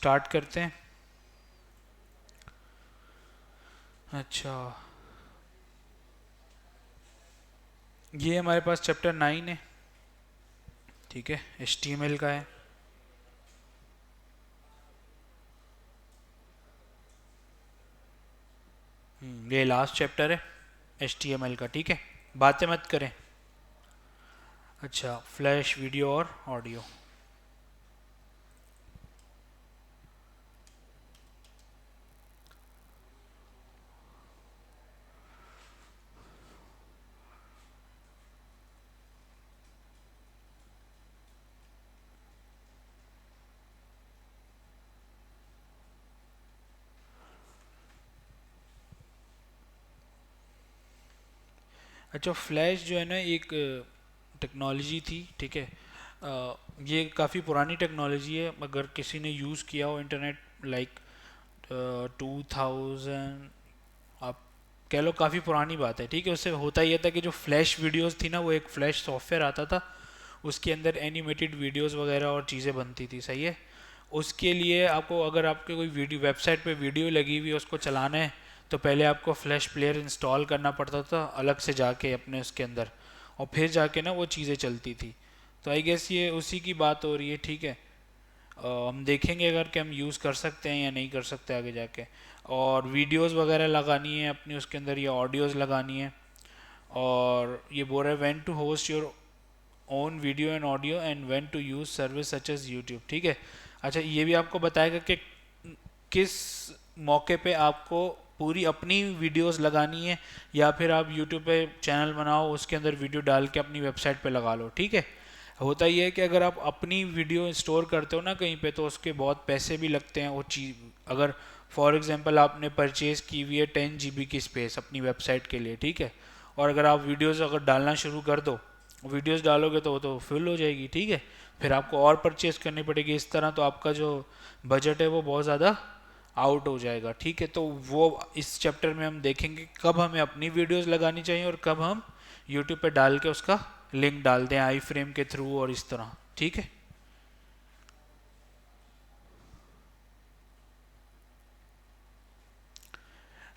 Start करते हैं। अच्छा, ये हमारे पास चैप्टर 9 है, ठीक है, HTML का है। ये लास्ट चैप्टर है HTML का, ठीक है, बातें मत करें। अच्छा, फ्लैश वीडियो और ऑडियो। अच्छा, फ्लैश जो है ना एक टेक्नोलॉजी थी, ठीक है। ये काफ़ी पुरानी टेक्नोलॉजी है, अगर किसी ने यूज़ किया हो इंटरनेट लाइक 2000, आप कह लो काफ़ी पुरानी बात है, ठीक है। उससे होता ये था कि जो फ्लैश वीडियोस थी ना, वो एक फ्लैश सॉफ्टवेयर आता था, उसके अंदर एनिमेटेड वीडियोस वगैरह और चीज़ें बनती थी, सही है। उसके लिए आपको, अगर आपके कोई वीडियो वेबसाइट पे वीडियो लगी हुई है उसको चलाना है, तो पहले आपको फ्लैश प्लेयर इंस्टॉल करना पड़ता था अलग से जाके अपने उसके अंदर, और फिर जाके ना वो चीज़ें चलती थी। तो आई गेस ये उसी की बात हो रही है, ठीक है। हम देखेंगे अगर कि हम यूज़ कर सकते हैं या नहीं कर सकते आगे जाके। और वीडियोस वगैरह लगानी है अपनी उसके अंदर, या ऑडियोज़ लगानी है। और ये बोल रहा है when to host your own video and audio and when to use service such as YouTube, ठीक है। अच्छा, ये भी आपको बताएगा कि किस मौके पे आपको पूरी अपनी वीडियोस लगानी है, या फिर आप यूट्यूब पे चैनल बनाओ, उसके अंदर वीडियो डाल के अपनी वेबसाइट पे लगा लो, ठीक है। होता ये है कि अगर आप अपनी वीडियो स्टोर करते हो ना कहीं पे, तो उसके बहुत पैसे भी लगते हैं वो चीज़। अगर फॉर एग्जांपल आपने परचेज की हुई है 10 GB की स्पेस अपनी वेबसाइट के लिए, ठीक है, और अगर आप वीडियोस अगर डालना शुरू कर दो, वीडियोस डालोगे तो वो तो फिल हो जाएगी, ठीक है। फिर आपको और परचेज करनी पड़ेगी, इस तरह तो आपका जो बजट है वो बहुत ज़्यादा आउट हो जाएगा, ठीक है। तो वो इस चैप्टर में हम देखेंगे कब हमें अपनी वीडियोस लगानी चाहिए और कब हम यूट्यूब पे डाल के उसका लिंक डाल दें आई फ्रेम के थ्रू और इस तरह, ठीक है।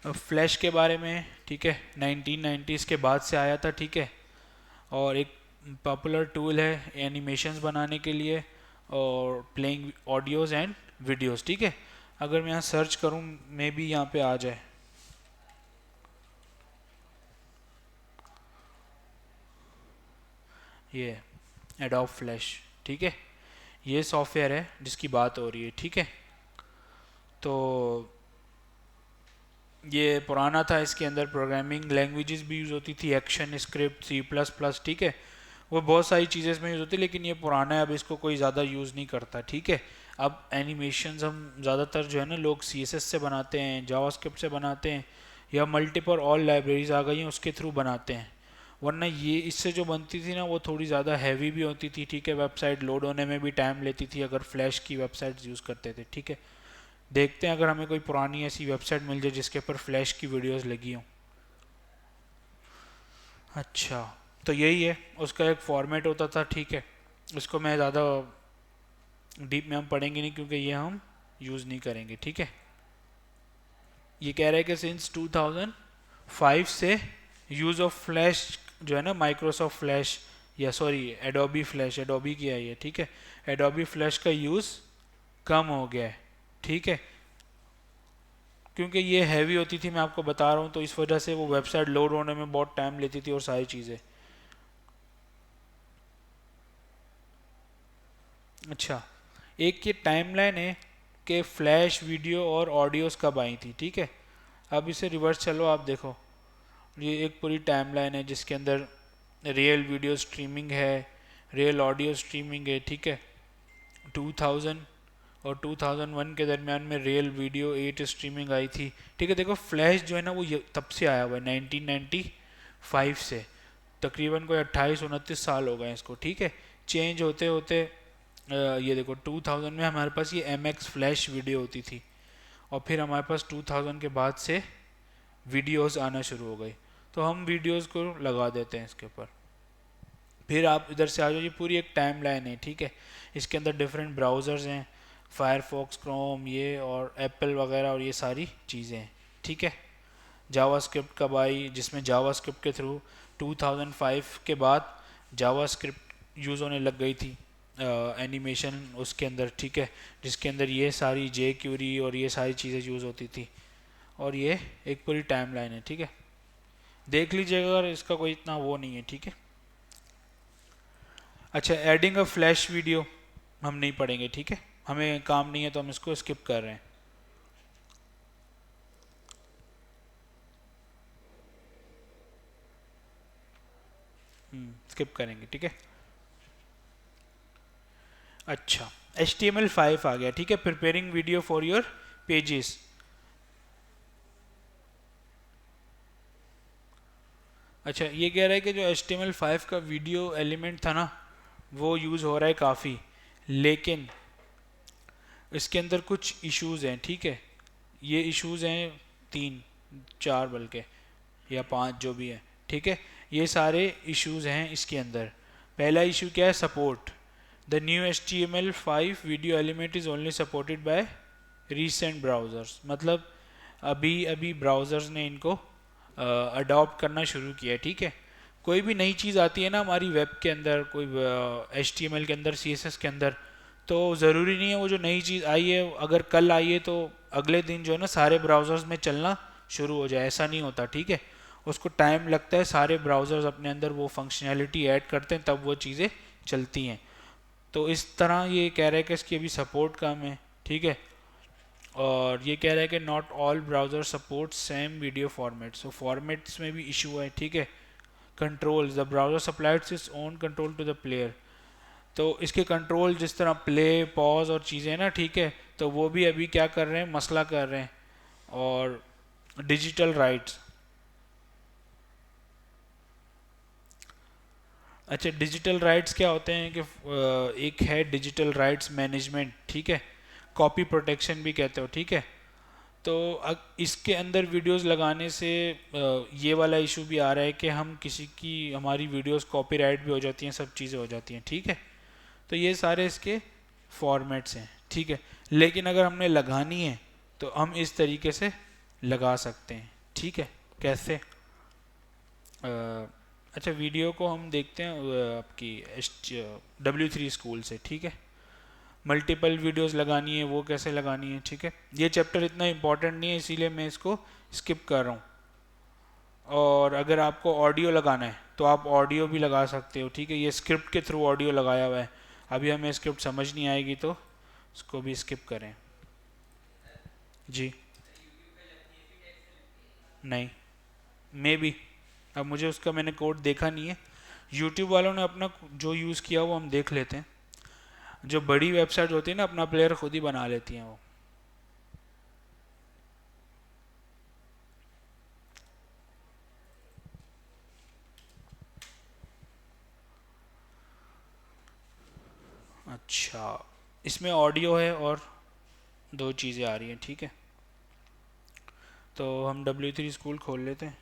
फ्लैश के बारे में, ठीक है, 1990s के बाद से आया था, ठीक है। और एक पॉपुलर टूल है एनिमेशंस बनाने के लिए और प्लेइंग ऑडियोज एंड वीडियोस, ठीक है। अगर मैं यहाँ सर्च करूँ, मे भी यहाँ पे आ जाए। ये एडोब फ्लैश, ठीक है, ये सॉफ्टवेयर है जिसकी बात हो रही है, ठीक है। तो ये पुराना था, इसके अंदर प्रोग्रामिंग लैंग्वेजेस भी यूज़ होती थी, एक्शन स्क्रिप्ट, C++, ठीक है। वो बहुत सारी चीज़ें इसमें यूज़ होती है, लेकिन ये पुराना है, अब इसको कोई ज़्यादा यूज़ नहीं करता, ठीक है। अब एनिमेशंस हम ज़्यादातर जो है ना लोग CSS से बनाते हैं, जावास्क्रिप्ट से बनाते हैं, या मल्टीपल ऑल लाइब्रेरीज आ गई हैं उसके थ्रू बनाते हैं। वरना ये इससे जो बनती थी ना वो थोड़ी ज़्यादा हैवी भी होती थी, ठीक है, वेबसाइट लोड होने में भी टाइम लेती थी अगर फ्लैश की वेबसाइट यूज़ करते थे, ठीक है। देखते हैं अगर हमें कोई पुरानी ऐसी वेबसाइट मिल जाए जिसके ऊपर फ्लैश की वीडियोस लगी हों। अच्छा, तो यही है, उसका एक फॉर्मेट होता था, ठीक है। इसको मैं ज़्यादा डीप में हम पढ़ेंगे नहीं क्योंकि ये हम यूज़ नहीं करेंगे, ठीक है। ये कह रहा है कि सिंस 2005 से यूज़ ऑफ फ्लैश जो है ना, माइक्रोसॉफ्ट फ्लैश, या सॉरी एडोबी फ्लैश, एडोबी की है ये, ठीक है, एडोबी फ्लैश का यूज़ कम हो गया है, ठीक है। क्योंकि ये हैवी होती थी, मैं आपको बता रहा हूँ, तो इस वजह से वो वेबसाइट लोड होने में बहुत टाइम लेती थी और सारी चीज़ें। अच्छा, एक ये टाइमलाइन है कि फ्लैश वीडियो और ऑडियोज़ कब आई थी, ठीक है। अब इसे रिवर्स चलो, आप देखो, ये एक पूरी टाइमलाइन है जिसके अंदर रियल वीडियो स्ट्रीमिंग है, रियल ऑडियो स्ट्रीमिंग है, ठीक है। 2000 और 2001 के दरमियान में रियल वीडियो 8 स्ट्रीमिंग आई थी, ठीक है। देखो फ्लैश जो है ना वो तब से आया हुआ है 1995 से, तकरीबन कोई 28-29 साल हो गए इसको, ठीक है। चेंज होते होते ये देखो 2000 में हमारे पास ये MX फ्लैश वीडियो होती थी, और फिर हमारे पास 2000 के बाद से वीडियोस आना शुरू हो गई, तो हम वीडियोस को लगा देते हैं इसके ऊपर। फिर आप इधर से आ जाओ, ये पूरी एक टाइम लाइन है, ठीक है। इसके अंदर डिफरेंट ब्राउज़र्स हैं, फायरफॉक्स, क्रोम, ये और एप्पल वगैरह और ये सारी चीज़ें हैं, ठीक है। जावास्क्रिप्ट कब आई, जिसमें जावास्क्रिप्ट के थ्रू 2005 के बाद जावास्क्रिप्ट यूज़ होने लग गई थी एनिमेशन उसके अंदर, ठीक है, जिसके अंदर ये सारी जे क्यूरी और ये सारी चीज़ें यूज़ होती थी। और ये एक पूरी टाइमलाइन है, ठीक है, देख लीजिएगा अगर इसका कोई इतना वो नहीं है, ठीक है। अच्छा, एडिंग अ फ्लैश वीडियो हम नहीं पढ़ेंगे, ठीक है, हमें काम नहीं है तो हम इसको स्किप कर रहे हैं। स्किप करेंगे, ठीक है। अच्छा, HTML5 आ गया, ठीक है, preparing video for your pages. अच्छा, ये कह रहा है कि जो HTML5 का वीडियो एलिमेंट था ना, वो यूज़ हो रहा है काफ़ी, लेकिन इसके अंदर कुछ इश्यूज़ हैं, ठीक है। ये इश्यूज़ हैं 3 4 बल्कि, या 5 जो भी है, ठीक है। ये सारे इश्यूज़ हैं इसके अंदर। पहला इशू क्या है, support. The new HTML5 video element is only supported by recent browsers, मतलब अभी अभी ब्राउज़र्स ने इनको अडॉप्ट करना शुरू किया है, ठीक है। कोई भी नई चीज़ आती है ना हमारी वेब के अंदर, कोई HTML के अंदर, CSS के अंदर, तो ज़रूरी नहीं है वो जो नई चीज़ आई है अगर कल आई है तो अगले दिन जो है ना सारे ब्राउज़र्स में चलना शुरू हो जाए, ऐसा नहीं होता, ठीक है। उसको टाइम लगता है, सारे ब्राउज़र्स अपने अंदर वो फंक्शनैलिटी ऐड करते हैं तब वो चीज़ें चलती हैं। तो इस तरह ये कह रहा है कि इसकी अभी सपोर्ट कम है, ठीक है। और ये कह रहा है कि not all browser support same video format, so formats में भी इशू है, ठीक है। Control, the browser supplies its own control to the player, तो इसके कंट्रोल जिस तरह प्ले, पॉज और चीज़ें ना, ठीक है, तो वो भी अभी क्या कर रहे हैं, मसला कर रहे हैं। और डिजिटल राइट्स, अच्छा, डिजिटल राइट्स क्या होते हैं कि एक है डिजिटल राइट्स मैनेजमेंट, ठीक है, कॉपी प्रोटेक्शन भी कहते हो, ठीक है। तो इसके अंदर वीडियोस लगाने से ये वाला इशू भी आ रहा है कि हम किसी की, हमारी वीडियोस कॉपीराइट भी हो जाती हैं, सब चीज़ें हो जाती हैं, ठीक है। तो ये सारे इसके फॉर्मेट्स हैं, ठीक है। लेकिन अगर हमने लगानी है तो हम इस तरीके से लगा सकते हैं, ठीक है। कैसे, अच्छा, वीडियो को हम देखते हैं आपकी W3 स्कूल से, ठीक है। मल्टीपल वीडियोस लगानी है, वो कैसे लगानी है, ठीक है। ये चैप्टर इतना इम्पोर्टेंट नहीं है इसीलिए मैं इसको स्किप कर रहा हूँ। और अगर आपको ऑडियो लगाना है तो आप ऑडियो भी लगा सकते हो, ठीक है। ये स्क्रिप्ट के थ्रू ऑडियो लगाया हुआ है, अभी हमें स्क्रिप्ट समझ नहीं आएगी तो इसको भी स्किप करें। जी नहीं, मे बी, अब मुझे उसका, मैंने कोड देखा नहीं है। यूट्यूब वालों ने अपना जो यूज़ किया वो हम देख लेते हैं। जो बड़ी वेबसाइट होती है ना, अपना प्लेयर खुद ही बना लेती हैं वो। अच्छा, इसमें ऑडियो है और 2 चीज़ें आ रही हैं, ठीक है। तो हम W3 स्कूल खोल लेते हैं।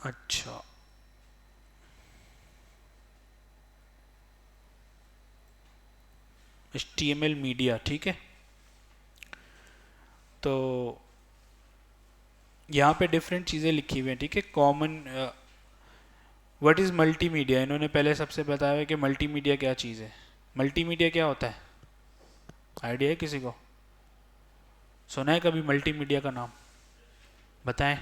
अच्छा, HTML मीडिया, ठीक है। तो यहाँ पे डिफरेंट चीज़ें लिखी हुई हैं, ठीक है। कॉमन, व्हाट इज़ मल्टीमीडिया, इन्होंने पहले सबसे बताया है कि मल्टीमीडिया क्या चीज़ है। मल्टीमीडिया क्या होता है, आइडिया है किसी को, सुना है कभी मल्टीमीडिया का नाम, बताएं।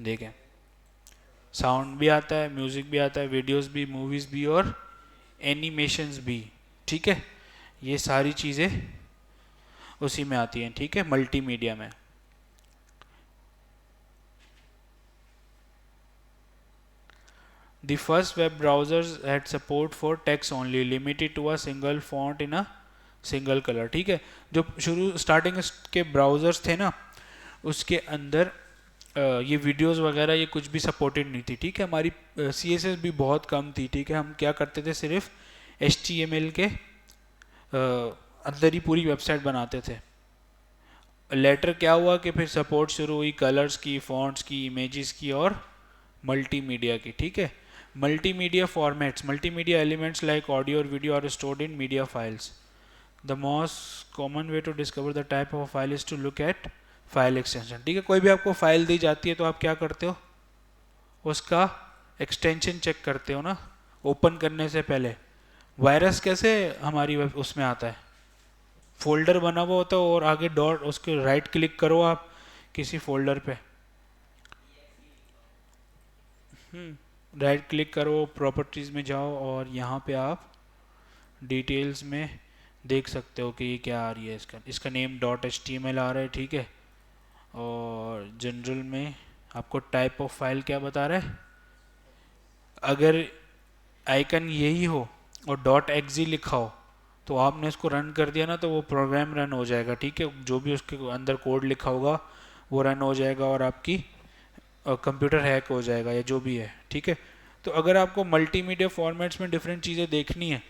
देखें, साउंड भी आता है, म्यूज़िक भी आता है, वीडियोस भी, मूवीज़ भी और एनिमेशंस भी, ठीक है। ये सारी चीज़ें उसी में आती हैं, ठीक है, मल्टीमीडिया में। The first web browsers had support for text only, limited to a single font in a single color, ठीक है। जो शुरू स्टार्टिंग के ब्राउज़र्स थे ना, उसके अंदर ये वीडियोस वगैरह ये कुछ भी सपोर्टेड नहीं थी, ठीक है। हमारी CSS भी बहुत कम थी, ठीक है। हम क्या करते थे, सिर्फ HTML के अंदर ही पूरी वेबसाइट बनाते थे। लेटर क्या हुआ कि फिर सपोर्ट शुरू हुई कलर्स की, फॉन्ट्स की, इमेजेस की और मल्टीमीडिया की, ठीक है। Multimedia formats, multimedia elements like audio और video are stored in media files. The most common way to discover the type of file is to look at file extension, ठीक है। कोई भी आपको फाइल दी जाती है तो आप क्या करते हो, उसका एक्सटेंशन चेक करते हो ना, ओपन करने से पहले। वायरस कैसे हमारी उसमें आता है, फोल्डर बना हुआ होता है और आगे डॉट, उसके राइट क्लिक करो आप किसी फोल्डर पे, राइट क्लिक करो, प्रॉपर्टीज़ में जाओ और यहाँ पे आप डिटेल्स में देख सकते हो कि ये क्या आ रही है, इसका इसका नेम .html आ रहा है, ठीक है। और जनरल में आपको टाइप ऑफ फाइल क्या बता रहा है, अगर आइकन यही हो और .exe लिखा हो तो आपने इसको रन कर दिया ना तो वो प्रोग्राम रन हो जाएगा, ठीक है। जो भी उसके अंदर कोड लिखा होगा वो रन हो जाएगा और आपकी कंप्यूटर हैक हो जाएगा या जो भी है, ठीक है। तो अगर आपको मल्टीमीडिया फॉर्मेट्स में डिफरेंट चीज़ें देखनी है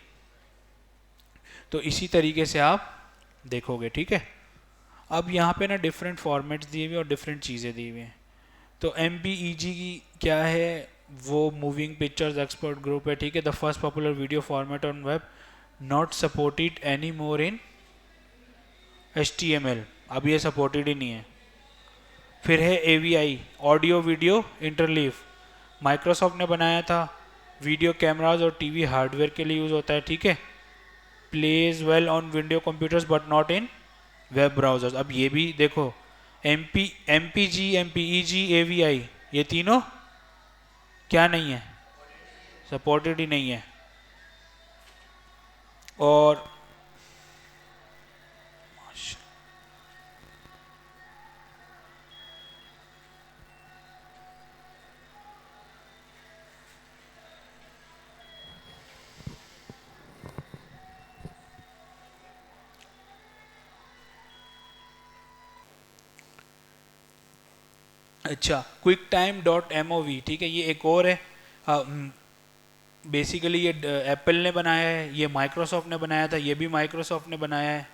तो इसी तरीके से आप देखोगे, ठीक है। अब यहाँ पे ना डिफरेंट फॉर्मेट्स दिए हुए और डिफरेंट चीज़ें दी हुई हैं। तो MPEG की क्या है, वो मूविंग पिक्चर्स एक्सपर्ट ग्रुप है, ठीक है। The first popular video format on web, not supported any more in HTML, अब ये सपोर्टेड ही नहीं है। फिर है AVI, audio video interleave, Microsoft ने बनाया था, वीडियो कैमराज और टीवी हार्डवेयर के लिए यूज़ होता है, ठीक है। Pledge well on window computers but not in web browsers. अब ये भी देखो, MPG, MPEG, AVI, ये तीनों क्या नहीं है, सपोर्टेड ही नहीं है। और अच्छा, क्विक टाइम .mov, ठीक है, ये एक और है। बेसिकली ये एप्पल ने बनाया है, ये माइक्रोसॉफ्ट ने बनाया था, ये भी माइक्रोसॉफ्ट ने बनाया है,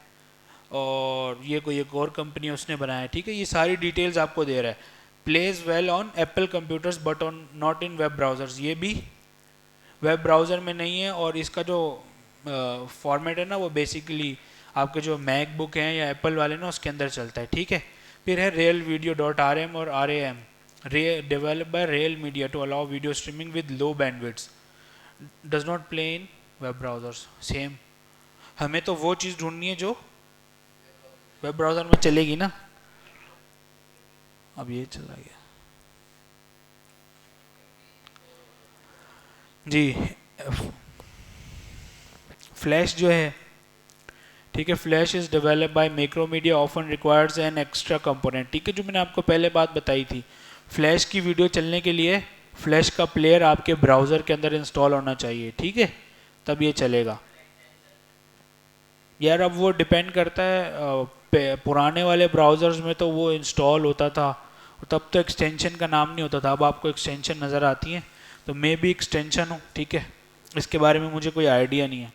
और ये कोई एक और कंपनी उसने बनाया है, ठीक है। ये सारी डिटेल्स आपको दे रहा है। Pledge well on Apple computers but on not in web browsers, ये भी वेब ब्राउज़र में नहीं है। और इसका जो फॉर्मेट है ना वो बेसिकली आपके जो मैकबुक हैं या एप्पल वाले ना उसके अंदर चलता है, ठीक है। फिर है रियल वीडियो .rm और RAM, develop by real media to allow video streaming with low bandwidth, does not play in web browsers. Same, हमें तो वो चीज़ ढूंढनी है जो वेब ब्राउज़र में चलेगी ना। अब ये चला गया जी। फ्लैश जो है, ठीक है, flash is develop by Macromedia, often requires an extra component, ठीक है। जो मैंने आपको पहले बात बताई थी, फ्लैश की वीडियो चलने के लिए फ्लैश का प्लेयर आपके ब्राउज़र के अंदर इंस्टॉल होना चाहिए, ठीक है, तब ये चलेगा। यार अब वो डिपेंड करता है, पुराने वाले ब्राउज़र्स में तो वो इंस्टॉल होता था, तब तो एक्सटेंशन का नाम नहीं होता था, अब आपको एक्सटेंशन नज़र आती हैं, तो मैं भी एक्सटेंशन हूँ, ठीक है। इसके बारे में मुझे कोई आइडिया नहीं है।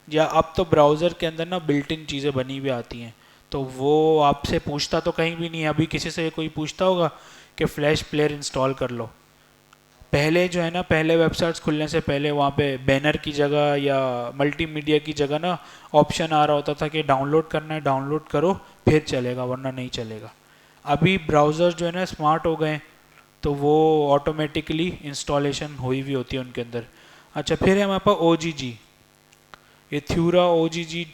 या अब तो ब्राउज़र के अंदर ना बिल्ट इन चीज़ें बनी हुई आती हैं, तो वो आपसे पूछता तो कहीं भी नहीं है। अभी किसी से कोई पूछता होगा कि फ्लैश प्लेयर इंस्टॉल कर लो, पहले जो है ना, पहले वेबसाइट्स खुलने से पहले वहाँ पे बैनर की जगह या मल्टीमीडिया की जगह ना ऑप्शन आ रहा होता था कि डाउनलोड करना है, डाउनलोड करो फिर चलेगा, वरना नहीं चलेगा। अभी ब्राउज़र जो है ना स्मार्ट हो गए, तो वो ऑटोमेटिकली इंस्टॉलेशन हुई हुई होती है उनके अंदर। अच्छा, फिर है हमारे पास OGG, ये थ्यूरा OGG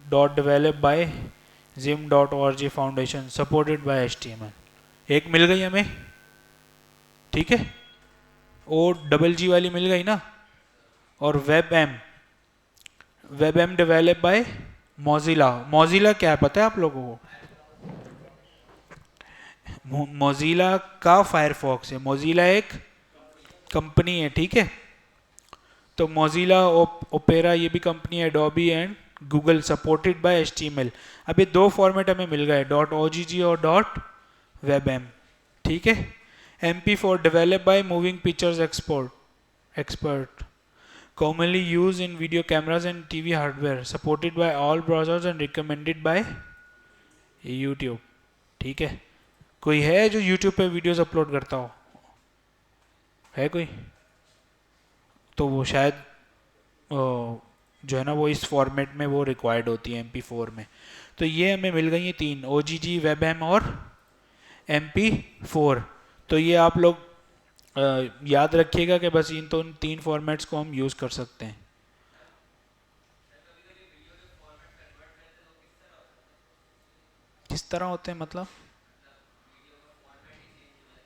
dot develop by zim.org foundation, supported by HTML। एक मिल गई हमें, ठीक है, OGG वाली मिल गई ना। और WebM develop by Mozilla. Mozilla क्या है पता है आप लोगों को? मोजिला का फायरफॉक्स है, मोजिला एक कंपनी है, ठीक है। तो मोजिला ओपेरा ये भी कंपनी है, Adobe and Google, supported by HTML। अब ये दो फॉर्मेट हमें मिल गए, .ogg और .webm, ठीक है। MP4 developed by moving pictures expert commonly used in video cameras and TV hardware, supported by all browsers and recommended by YouTube। ठीक है, कोई है जो YouTube पे वीडियोस अपलोड करता हो? है कोई? तो वो शायद जो है ना वो इस फॉर्मेट में वो रिक्वायर्ड होती है MP4 में। तो ये हमें मिल गई है तीन, OGG, WebM और MP4। तो ये आप लोग याद रखिएगा कि बस इन तो तीन फॉर्मेट्स को हम यूज़ कर सकते हैं। किस तरह होते हैं मतलब?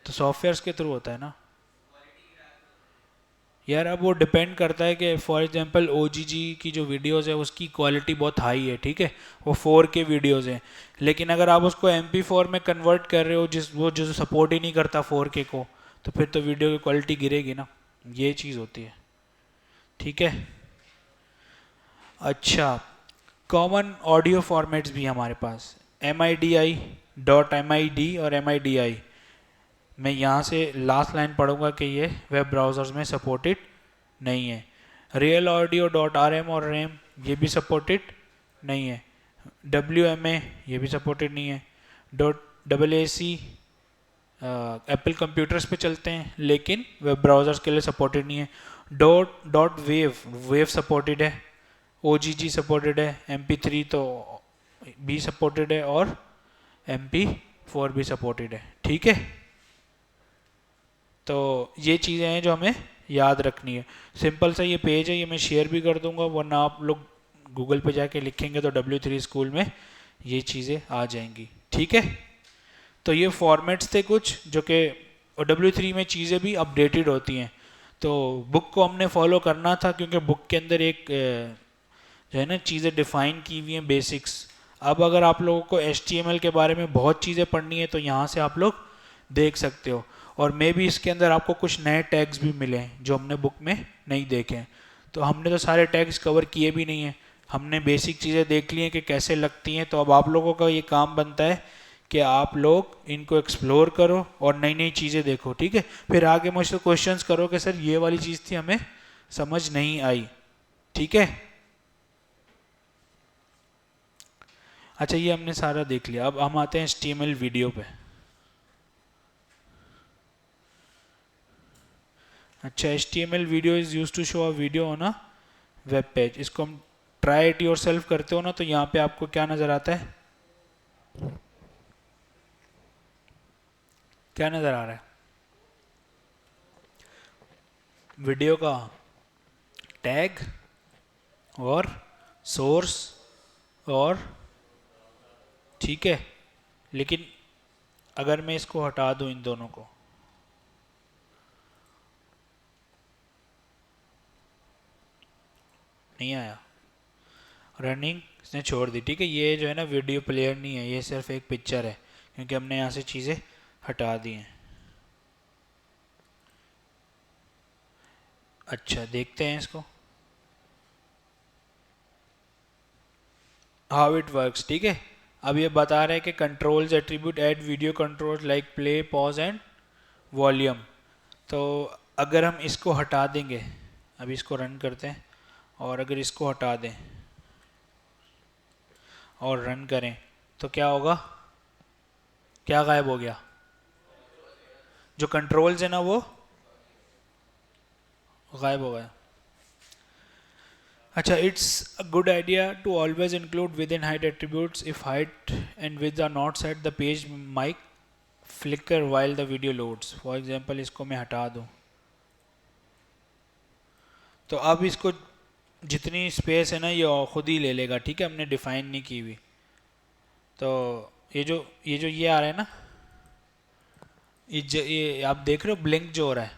तो सॉफ्टवेयर्स के थ्रू होता है ना यार। अब वो डिपेंड करता है कि फॉर एग्जांपल OGG की जो वीडियोस है उसकी क्वालिटी बहुत हाई है, ठीक है, वो 4K वीडियोस हैं। लेकिन अगर आप उसको MP4 में कन्वर्ट कर रहे हो वो जो सपोर्ट ही नहीं करता 4K को, तो फिर तो वीडियो की क्वालिटी गिरेगी ना, ये चीज़ होती है। ठीक है, अच्छा, कॉमन ऑडियो फॉर्मेट्स भी हमारे पास MIDI, .MID और MIDI। मैं यहाँ से लास्ट लाइन पढ़ूंगा कि ये वेब ब्राउज़र्स में सपोर्टेड नहीं है। रियल ऑडियो .RM और RAM ये भी सपोर्टेड नहीं है। WMA ये भी सपोर्टेड नहीं है। .AAC एप्पल कंप्यूटर्स पे चलते हैं लेकिन वेब ब्राउज़र्स के लिए सपोर्टेड नहीं है। वेव सपोर्टेड है, OGG सपोर्टेड है, MP3 तो भी सपोर्टेड है और MP4 भी सपोर्टेड है। ठीक है, तो ये चीज़ें हैं जो हमें याद रखनी है। सिंपल सा ये पेज है, ये मैं शेयर भी कर दूंगा, वरना आप लोग गूगल पे जाके लिखेंगे तो W3 स्कूल में ये चीज़ें आ जाएंगी। ठीक है, तो ये फॉर्मेट्स थे कुछ जो कि W3 में चीज़ें भी अपडेटेड होती हैं। तो बुक को हमने फॉलो करना था क्योंकि बुक के अंदर एक जो है ना चीज़ें डिफ़ाइन की हुई हैं, बेसिक्स। अब अगर आप लोगों को HTML के बारे में बहुत चीज़ें पढ़नी है तो यहाँ से आप लोग देख सकते हो। और मे भी इसके अंदर आपको कुछ नए टैग्स भी मिले हैं जो हमने बुक में नहीं देखे हैं। तो हमने तो सारे टैग्स कवर किए भी नहीं हैं, हमने बेसिक चीज़ें देख ली हैं कि कैसे लगती हैं। तो अब आप लोगों का ये काम बनता है कि आप लोग इनको एक्सप्लोर करो और नई नई चीज़ें देखो। ठीक है, फिर आगे मुझसे क्वेश्चंस करो कि सर ये वाली चीज़ थी हमें समझ नहीं आई। ठीक है, अच्छा, ये हमने सारा देख लिया। अब हम आते हैं HTML वीडियो पे। अच्छा, HTML video is use to show a video on a web page. इसको हम ट्राई इट योर सेल्फ करते हो ना, तो यहाँ पे आपको क्या नज़र आता है? क्या नज़र आ रहा है? वीडियो का टैग और सोर्स और, ठीक है, लेकिन अगर मैं इसको हटा दूं इन दोनों को, नहीं आया, रनिंग इसने छोड़ दी। ठीक है, ये जो है ना वीडियो प्लेयर नहीं है, ये सिर्फ एक पिक्चर है क्योंकि हमने यहाँ से चीज़ें हटा दी हैं। अच्छा, देखते हैं इसको हाउ इट वर्क्स। ठीक है, अब ये बता रहे हैं कि controls attribute add video controls like play, pause and volume. तो अगर हम इसको हटा देंगे, अभी इसको रन करते हैं, और अगर इसको हटा दें और रन करें तो क्या होगा? क्या गायब हो गया? जो कंट्रोल्स है ना वो गायब हो गया। अच्छा, it's a good idea to always include with in height attributes if height and width are not set the page might flicker while the video loads. For example इसको मैं हटा दूं तो अब इसको जितनी स्पेस है ना ये खुद ही ले लेगा। ठीक है, हमने डिफाइन नहीं की हुई। तो ये आ रहा है ना, ये आप देख रहे हो ब्लिंक जो हो रहा है,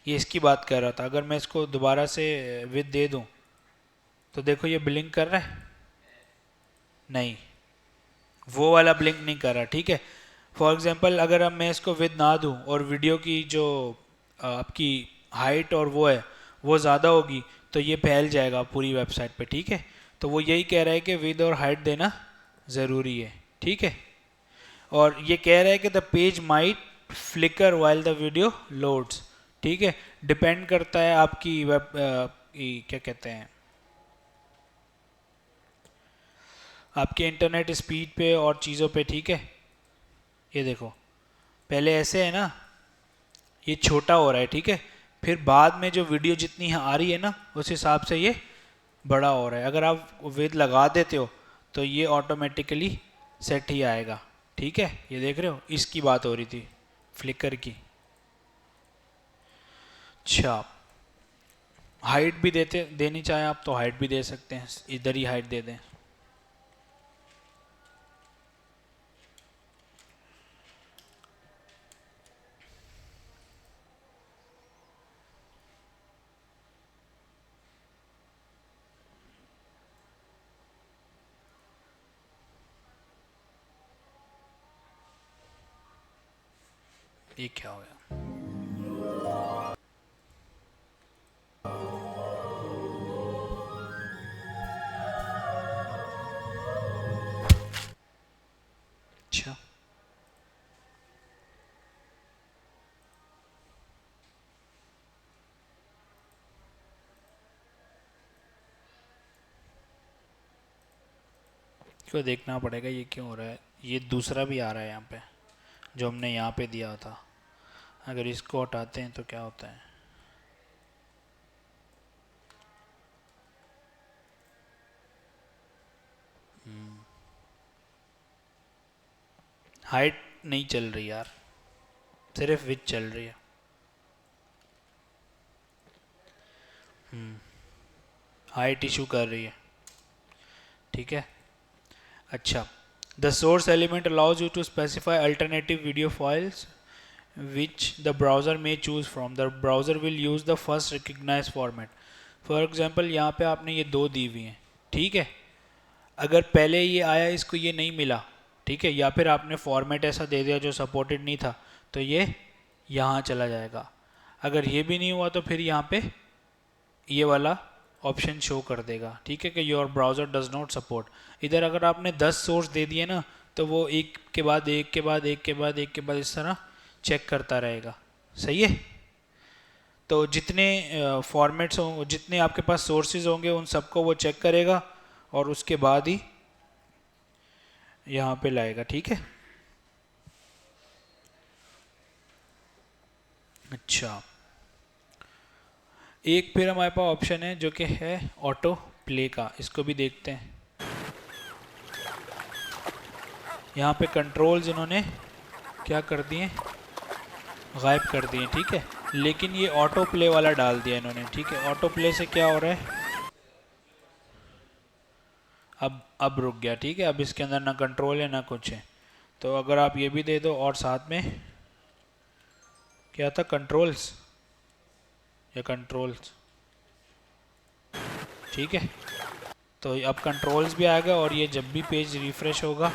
ये इसकी बात कर रहा था। अगर मैं इसको दोबारा से विद दे दूं तो देखो ये ब्लिंक कर रहा है, नहीं, वो वाला ब्लिंक नहीं कर रहा। ठीक है, फॉर एग्जांपल अगर अब मैं इसको विद ना दूं और वीडियो की जो आपकी हाइट और वो है वो ज़्यादा होगी तो ये फैल जाएगा पूरी वेबसाइट पे। ठीक है, तो वो यही कह रहा है कि विद और हाइट देना ज़रूरी है। ठीक है, और ये कह रहा है कि the page might flicker while the video loads, ठीक है। डिपेंड करता है आपकी वेब क्या कहते हैं, आपके इंटरनेट स्पीड पे और चीज़ों पे, ठीक है। ये देखो पहले ऐसे है ना, ये छोटा हो रहा है, ठीक है, फिर बाद में जो वीडियो जितनी आ रही है ना उस हिसाब से ये बड़ा हो रहा है। अगर आप विद लगा देते हो तो ये ऑटोमेटिकली सेट ही आएगा, ठीक है। ये देख रहे हो, इसकी बात हो रही थी फ्लिकर की। अच्छा, हाइट भी देनी चाहें आप तो हाइट भी दे सकते हैं, इधर ही हाइट दे दें। ये क्या हो गया? अच्छा, इसको देखना पड़ेगा ये क्यों हो रहा है। ये दूसरा भी आ रहा है यहाँ पे, जो हमने यहाँ पे दिया था। अगर इसको हटाते हैं तो क्या होता है? हाइट नहीं चल रही यार, सिर्फ विथ चल रही है। हाइट इशू कर रही है, ठीक है। अच्छा, the source element allows you to specify alternative video files which the browser may choose from. The browser will use the first recognized format. For example, यहाँ पे आपने ये दो दी हुई हैं, ठीक है। अगर पहले ये आया, इसको ये नहीं मिला, ठीक है, या फिर आपने फॉर्मेट ऐसा दे दिया जो सपोर्टेड नहीं था, तो ये यहाँ चला जाएगा। अगर ये भी नहीं हुआ तो फिर यहाँ पे ये वाला ऑप्शन शो कर देगा, ठीक है, कि your browser does not support. इधर अगर आपने 10 सोर्स दे दिए ना, तो वो एक के बाद एक के बाद एक के बाद एक के बाद इस तरह चेक करता रहेगा, सही है। तो जितने फॉर्मेट्स हों, जितने आपके पास सोर्सेज होंगे, उन सबको वो चेक करेगा और उसके बाद ही यहाँ पे लाएगा, ठीक है। अच्छा, एक फिर हमारे पास ऑप्शन है जो कि है ऑटो प्ले का, इसको भी देखते हैं। यहाँ पे कंट्रोल्स इन्होंने क्या कर दिए, गायब कर दिए, ठीक है। लेकिन ये ऑटो प्ले वाला डाल दिया इन्होंने, ठीक है। ऑटो प्ले से क्या हो रहा है, अब रुक गया, ठीक है। अब इसके अंदर ना कंट्रोल है ना कुछ है। तो अगर आप ये भी दे दो और साथ में क्या था, कंट्रोल्स या कंट्रोल्स, ठीक है। तो अब कंट्रोल्स भी आएगा और ये जब भी पेज रिफ्रेश होगा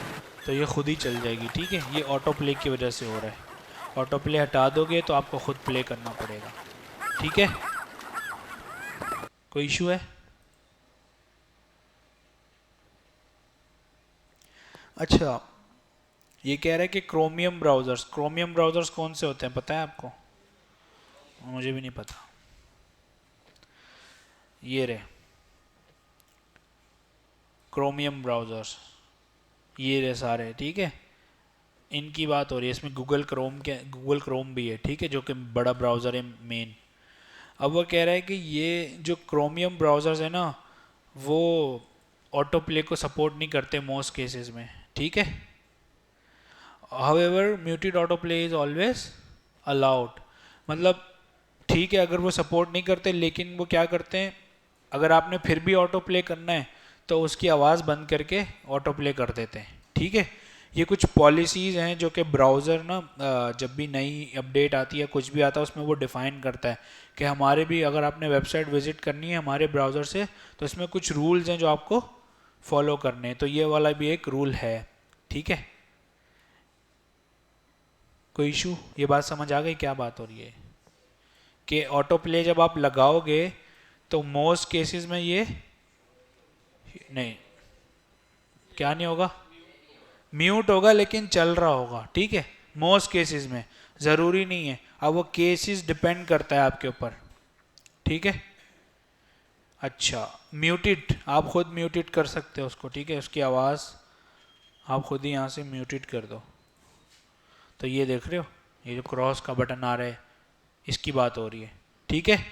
तो ये खुद ही चल जाएगी, ठीक है। ये ऑटो प्ले की वजह से हो रहा है। ऑटो प्ले हटा दोगे तो आपको खुद प्ले करना पड़ेगा, ठीक है। कोई इशू है? अच्छा, ये कह रहा है कि क्रोमियम ब्राउज़र्स कौन से होते हैं पता है आपको? मुझे भी नहीं पता। ये रहे क्रोमियम ब्राउज़र्स, ये रहे सारे, ठीक है। इनकी बात हो रही है। इसमें गूगल क्रोम भी है, ठीक है, जो कि बड़ा ब्राउज़र है मेन। अब वो कह रहा है कि ये जो क्रोमियम ब्राउज़र्स है ना, वो ऑटो प्ले को सपोर्ट नहीं करते मोस्ट केसेस में, ठीक है। However muted auto play is always allowed, मतलब ठीक है, अगर वो सपोर्ट नहीं करते, लेकिन वो क्या करते हैं, अगर आपने फिर भी ऑटो प्ले करना है तो उसकी आवाज़ बंद करके ऑटो प्ले कर देते हैं, ठीक है। ये कुछ पॉलिसीज़ हैं जो कि ब्राउज़र ना जब भी नई अपडेट आती है, कुछ भी आता है, उसमें वो डिफ़ाइन करता है कि हमारे भी, अगर आपने वेबसाइट विज़िट करनी है हमारे ब्राउज़र से, तो इसमें कुछ रूल्स हैं जो आपको फॉलो करने हैं। तो ये वाला भी एक रूल है, ठीक है। कोई इशू? ये बात समझ आ गई क्या बात हो रही है? कि ऑटो प्ले जब आप लगाओगे तो मोस्ट केसेस में ये नहीं, क्या नहीं होगा, म्यूट होगा लेकिन चल रहा होगा, ठीक है। मोस्ट केसेस में, ज़रूरी नहीं है। अब वो केसेस डिपेंड करता है आपके ऊपर, ठीक है। अच्छा, म्यूटेड, आप खुद म्यूटेड कर सकते हो उसको, ठीक है, उसकी आवाज़ आप खुद ही यहाँ से म्यूटेड कर दो। तो ये देख रहे हो, ये जो क्रॉस का बटन आ रहा है, इसकी बात हो रही है, ठीक है।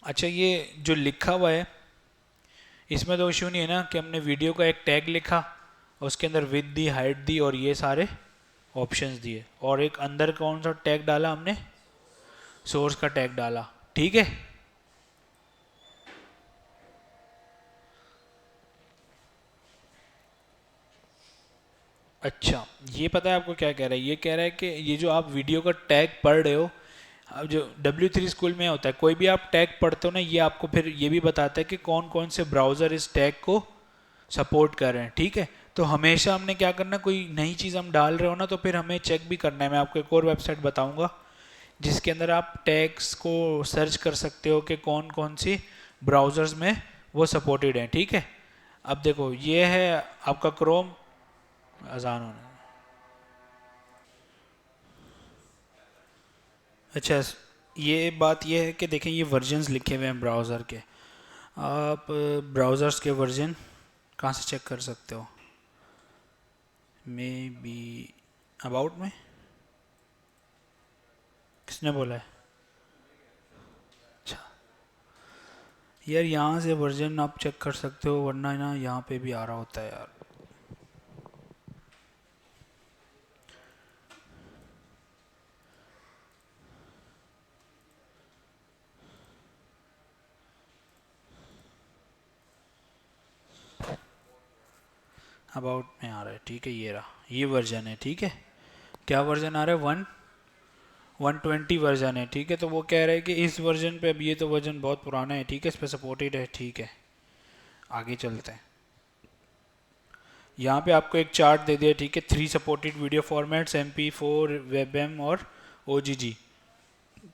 अच्छा, ये जो लिखा हुआ है इसमें तो इशू नहीं है ना कि हमने वीडियो का एक टैग लिखा, उसके अंदर विद दी, हाइट दी और ये सारे ऑप्शंस दिए, और एक अंदर कौन सा टैग डाला हमने, सोर्स का टैग डाला, ठीक है। अच्छा, ये पता है आपको क्या कह रहा है, ये कह रहा है कि ये जो आप वीडियो का टैग पढ़ रहे हो, अब जो W3 स्कूल में होता है, कोई भी आप टैग पढ़ते हो ना, ये आपको फिर ये भी बताता है कि कौन कौन से ब्राउज़र इस टैग को सपोर्ट कर रहे हैं, ठीक है। तो हमेशा हमने क्या करना, कोई नई चीज़ हम डाल रहे हो ना, तो फिर हमें चेक भी करना है। मैं आपको एक और वेबसाइट बताऊंगा जिसके अंदर आप टैग्स को सर्च कर सकते हो कि कौन कौन सी ब्राउज़र्स में वो सपोर्टेड हैं, ठीक है। अब देखो, ये है आपका क्रोम, अजान होने। अच्छा, ये बात ये है कि देखें, ये वर्जन्स लिखे हुए हैं ब्राउज़र के, आप ब्राउज़र्स के वर्जन कहाँ से चेक कर सकते हो, मे बी अबाउट में, किसने बोला है? अच्छा यार, यहाँ से वर्जन आप चेक कर सकते हो, वरना ना यहाँ पे भी आ रहा होता है यार। अबाउट में आ रहा है, ठीक है, ये रहा, ये वर्जन है, ठीक है। क्या वर्जन आ रहा है? 120 वर्जन है, ठीक है। तो वो कह रहा है कि इस वर्जन पे, अब ये तो वर्जन बहुत पुराना है, ठीक है, इस पे सपोर्टेड है, ठीक है। आगे चलते हैं, यहाँ पे आपको एक चार्ट दे दिया, ठीक है, 3 supported video formats, MP4, WebM और OGG,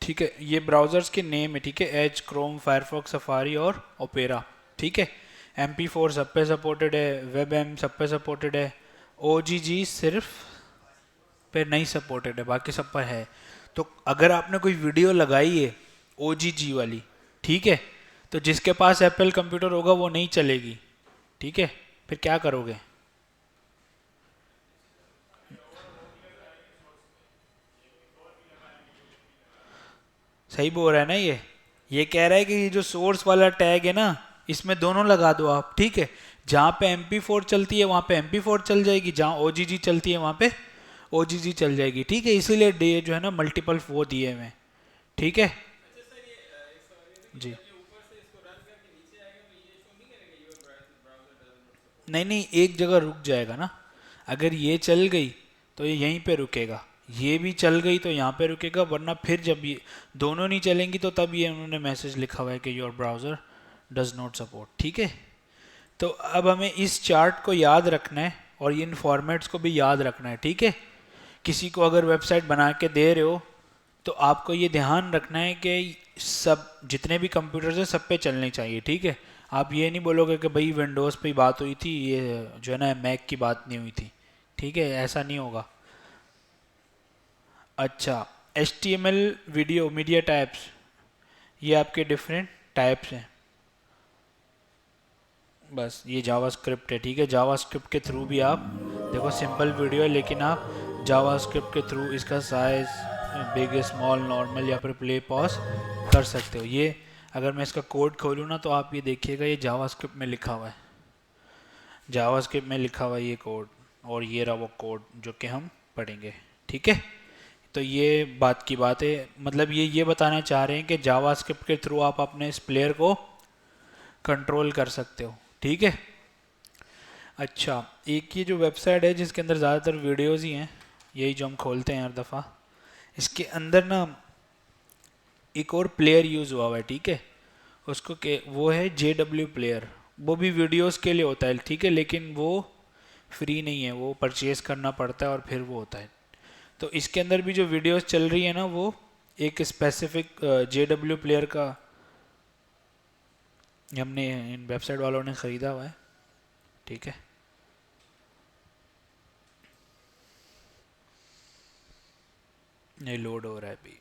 ठीक है। ये ब्राउज़र्स के नेम है, ठीक है, एज, क्रोम, फायरफॉक्स, सफारी और ओपेरा, ठीक है। MP4 सब पे सपोर्टेड है, WebM सब पे सपोर्टेड है, OGG सिर्फ पे नहीं सपोर्टेड है, बाकी सब पर है। तो अगर आपने कोई वीडियो लगाई है OGG वाली, ठीक है, तो जिसके पास एप्पल कंप्यूटर होगा वो नहीं चलेगी, ठीक है। फिर क्या करोगे? सही बोल रहा है ना ये कह रहा है कि ये जो सोर्स वाला टैग है ना, इसमें दोनों लगा दो आप, ठीक है। जहाँ पे MP4 चलती है वहाँ पे MP4 चल जाएगी, जहाँ OGG चलती है वहाँ पे OGG चल जाएगी, ठीक है। इसीलिए डे जो है ना मल्टीपल वो दिए हुए हैं, ठीक है जी। नहीं नहीं, एक जगह रुक जाएगा ना, अगर ये चल गई तो ये यहीं पे रुकेगा, ये भी चल गई तो यहाँ पे रुकेगा, वरना फिर जब ये दोनों नहीं चलेंगी तो तब ये उन्होंने मैसेज लिखा हुआ है कि your browser does not support, ठीक है। तो अब हमें इस चार्ट को याद रखना है और इन फॉर्मेट्स को भी याद रखना है, ठीक है। किसी को अगर वेबसाइट बना के दे रहे हो तो आपको ये ध्यान रखना है कि सब जितने भी कंप्यूटर्स हैं सब पे चलने चाहिए, ठीक है। आप ये नहीं बोलोगे कि भाई विंडोज़ पे ही बात हुई थी, ये जो है ना मैक की बात नहीं हुई थी, ठीक है, ऐसा नहीं होगा। अच्छा, HTML वीडियो मीडिया टाइप्स, ये आपके डिफरेंट टाइप्स हैं, बस ये जावास्क्रिप्ट है, ठीक है। जावास्क्रिप्ट के थ्रू भी आप देखो, सिंपल वीडियो है लेकिन आप जावास्क्रिप्ट के थ्रू इसका साइज बिग, स्मॉल, नॉर्मल या फिर प्ले पॉज कर सकते हो। ये अगर मैं इसका कोड खोलूँ ना तो आप ये देखिएगा, ये जावास्क्रिप्ट में लिखा हुआ है, जावास्क्रिप्ट में लिखा हुआ है ये कोड, और ये रहा वो कोड जो कि हम पढ़ेंगे, ठीक है। तो ये बात की बात है, मतलब ये बताना चाह रहे हैं कि जावास्क्रिप्ट के थ्रू आप अपने इस प्लेयर को कंट्रोल कर सकते हो, ठीक है। अच्छा, एक ये जो वेबसाइट है जिसके अंदर ज़्यादातर वीडियोस ही हैं, यही जो हम खोलते हैं हर दफ़ा, इसके अंदर ना एक और प्लेयर यूज़ हुआ हुआ है, ठीक है। उसको के वो है JW प्लेयर, वो भी वीडियोस के लिए होता है, ठीक है, लेकिन वो फ्री नहीं है, वो परचेज़ करना पड़ता है और फिर वो होता है। तो इसके अंदर भी जो वीडियोस चल रही है ना, वो एक स्पेसिफिक JW प्लेयर का हमने इन वेबसाइट वालों ने ख़रीदा हुआ है, ठीक है। नहीं लोड हो रहा है अभी,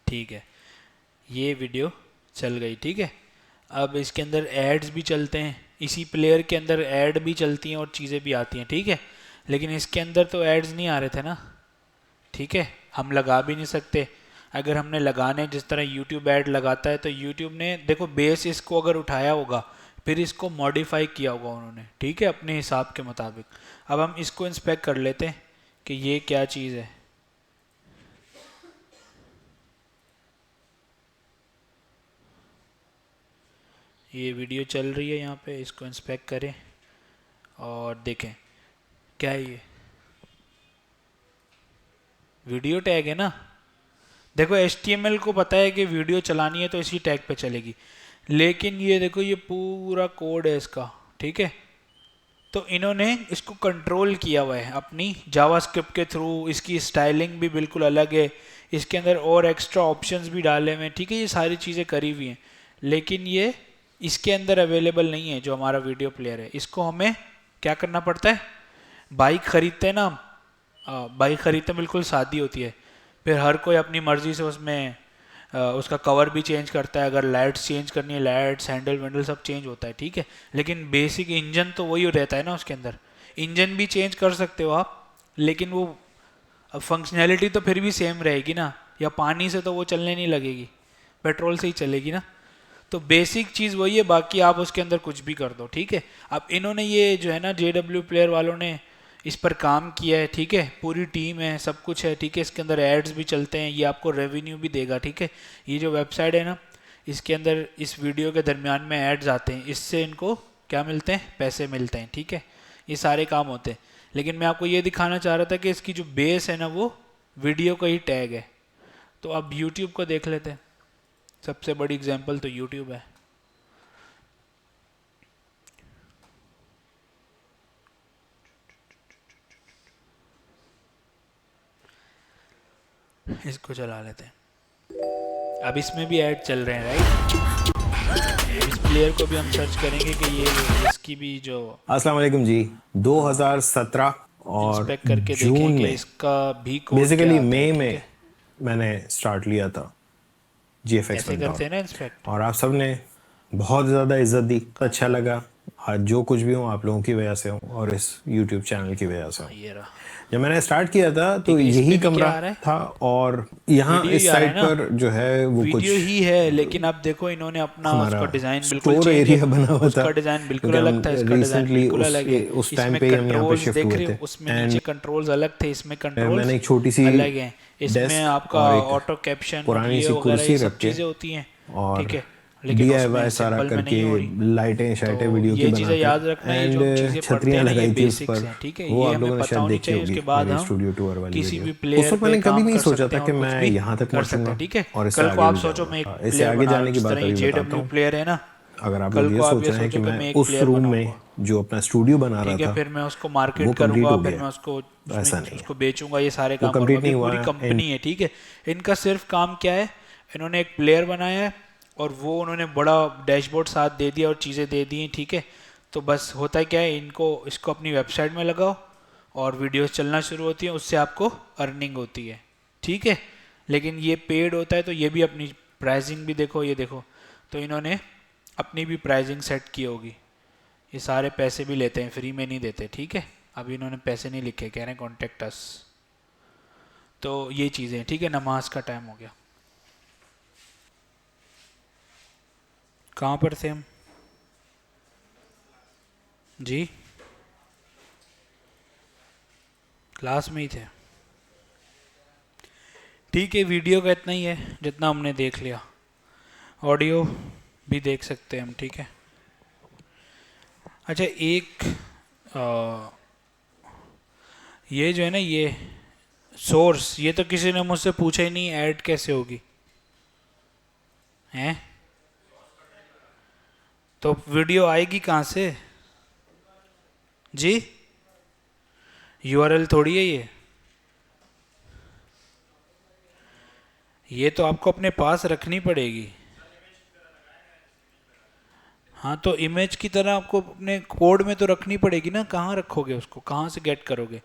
ठीक है। ये वीडियो चल गई, ठीक है। अब इसके अंदर एड्स भी चलते हैं, इसी प्लेयर के अंदर ऐड भी चलती हैं और चीज़ें भी आती हैं, ठीक है। लेकिन इसके अंदर तो एड्स नहीं आ रहे थे ना, ठीक है, हम लगा भी नहीं सकते। अगर हमने लगाने, जिस तरह यूट्यूब ऐड लगाता है, तो यूट्यूब ने देखो बेस इसको अगर उठाया होगा, फिर इसको मॉडिफाई किया होगा उन्होंने, ठीक है, अपने हिसाब के मुताबिक। अब हम इसको इंस्पेक्ट कर लेते हैं कि ये क्या चीज़ है। ये वीडियो चल रही है यहाँ पे, इसको इंस्पेक्ट करें और देखें क्या है ये वीडियो टैग है ना। देखो HTML को पता है कि वीडियो चलानी है तो इसी टैग पे चलेगी, लेकिन ये देखो ये पूरा कोड है इसका, ठीक है। तो इन्होंने इसको कंट्रोल किया हुआ है अपनी जावास्क्रिप्ट के थ्रू, इसकी स्टाइलिंग भी बिल्कुल अलग है, इसके अंदर और एक्स्ट्रा ऑप्शंस भी डाले हुए हैं, ठीक है, ये सारी चीज़ें करी हुई हैं। लेकिन ये इसके अंदर अवेलेबल नहीं है जो हमारा वीडियो प्लेयर है। इसको हमें क्या करना पड़ता है, बाइक खरीदते हैं ना हम, बाइक खरीदते बिल्कुल सादी होती है, फिर हर कोई अपनी मर्ज़ी से उसमें उसका कवर भी चेंज करता है, अगर लाइट्स चेंज करनी है, लाइट्स हैंडल वैंडल सब चेंज होता है, ठीक है। लेकिन बेसिक इंजन तो वही रहता है ना उसके अंदर, इंजन भी चेंज कर सकते हो आप, लेकिन वो फंक्शनैलिटी तो फिर भी सेम रहेगी ना, या पानी से तो वो चलने नहीं लगेगी, पेट्रोल से ही चलेगी ना। तो बेसिक चीज़ वही है, बाकी आप उसके अंदर कुछ भी कर दो, ठीक है। अब इन्होंने ये जो है ना JW प्लेयर वालों ने इस पर काम किया है, ठीक है, पूरी टीम है, सब कुछ है, ठीक है। इसके अंदर एड्स भी चलते हैं, ये आपको रेवेन्यू भी देगा, ठीक है। ये जो वेबसाइट है ना, इसके अंदर इस वीडियो के दरमियान में एड्स आते हैं, इससे इनको क्या मिलते हैं, पैसे मिलते हैं, ठीक है। ये सारे काम होते हैं, लेकिन मैं आपको ये दिखाना चाह रहा था कि इसकी जो बेस है ना वो वीडियो का ही टैग है। तो अब यूट्यूब को देख लेते हैं, सबसे बड़ी एग्जांपल तो यूट्यूब है। इसको चला लेते हैं, अब इसमें भी ऐड चल रहे हैं, राइट। इस प्लेयर को भी हम सर्च करेंगे कि ये इसकी भी जो अस्सलाम वालेकुम जी। 2017 और इंस्पेक्ट करके जून देखें कि में, इसका भी कोड क्या बेसिकली आता है, मई ठीक में है। मैंने स्टार्ट लिया था GFX ऐसे Mentor, करते हैं ना इंस्पेक्ट। और आप सब ने बहुत ज़्यादा इज्जत दी, अच्छा लगा। आज जो कुछ भी हूँ आप लोगों की वजह से हूँ और इस YouTube चैनल की वजह से हूँ। ये रहा, जब मैंने स्टार्ट किया था तो ठीक है। इस यही पे भी कमरा क्या आ रहा है, था, और यहाँ वीडियो ही इस आ रहा है साइड ना, पर जो है वो कुछ वीडियो ही है, लेकिन अब देखो इन्होंने अपना हमारा उसका डिज़ाइन बिल्कुल स्टोर चेंज है, एरिया बना हुआ था, उसका डिज़ाइन बिल्कुल क्योंकि अलग हम था, इसका डिज़ाइन रिसेंटली बिल्कुल अलग है। उस टाइम इसमें पे ही हम यहाँ पे कंट्रोल्स शिफ्ट देख हुए रहे थे, हो, उसमें एंड नीचे कंट्रोल्स अलग थे, इसमें कंट्रोल्स मैंने एक छोटी सी अलग हैं। इसमें डेस्क आपका और एक ऑटो कैप्शन और पुरानी ये सी वगैरह कुर्सी ये रख सब के चीज़ें होती हैं, ठीक और है, लेकिन उसमें DIY सारा सिंपल में करके नहीं हो रही। लाइटें शाइटें तो वीडियो की ये बना चीज़ें के, याद रखना, ये जो एंड हम चीज़ें पढ़ते छतरियाँ हैं ना ये लगाई थी उस बेसिक्स पर। हैं, ठीक है, वो ये आप हमें लोगों ने पता शायद होनी देखी चाहिए। होगी, उसके बाद मेरी हम स्टूडियो टूर वाली किसी वीडियो। भी उस प्लेयर वक्त पे मैंने कभी काम नहीं कर सोचा सकते था हैं कि और कुछ मैं भी यहाँ तक कर सकते हैं, पहुँचूंगा ठीक है। और इससे कल को आगे आप भी सोचो मैं एक जाऊँगा। इससे प्लेयर आगे बना रहा जाने हूँ, की जिस बात तरह ये अभी बताता JW हूँ। प्लेयर है ना, अगर आप कल लोग को ये आप सोच ये रहे हैं कि सोचो कि मैं मैं एक उस प्लेयर रूम में बनाऊंगा, जो अपना स्टूडियो बना रहा ठीक है, था फिर मैं उसको वो मार्केट कंप्लीट करूंगा, हो फिर गया, मैं उसको तो ऐसा उसमें नहीं है, उसको बेचूंगा, ये सारे वो काम करूंगा। कंप्लीट अभी नहीं हुआ पूरी है। एंड कंपनी है, ठीक है। इनका सिर्फ काम क्या है, इन्होंने एक प्लेयर बनाया है और वो उन्होंने बड़ा डैशबोर्ड साथ दे दिया और चीज़ें दे दी, ठीक है। तो बस होता है क्या है, इनको इसको अपनी वेबसाइट में लगाओ और वीडियोस चलना शुरू होती हैं, उससे आपको अर्निंग होती है, ठीक है। लेकिन ये पेड होता है, तो ये भी अपनी प्राइसिंग भी देखो, ये देखो, तो इन्होंने अपनी भी प्राइसिंग सेट की होगी। ये सारे पैसे भी लेते हैं, फ्री में नहीं देते, ठीक है। अभी इन्होंने पैसे नहीं लिखे, कह रहे हैं कॉन्टेक्ट अस। तो ये चीज़ें, ठीक है। नमाज का टाइम हो गया, कहाँ पर थे हम जी, क्लास में ही थे, ठीक है। वीडियो का इतना ही है जितना हमने देख लिया, ऑडियो भी देख सकते हैं हम, ठीक है। अच्छा, एक ये जो है ना, ये सोर्स, ये तो किसी ने मुझसे पूछा ही नहीं, ऐड कैसे होगी हैं, तो वीडियो आएगी कहाँ से जी, URL थोड़ी है ये तो आपको अपने पास रखनी पड़ेगी। हाँ, तो इमेज की तरह आपको अपने कोड में तो रखनी पड़ेगी ना, कहाँ रखोगे उसको, कहाँ से गेट करोगे।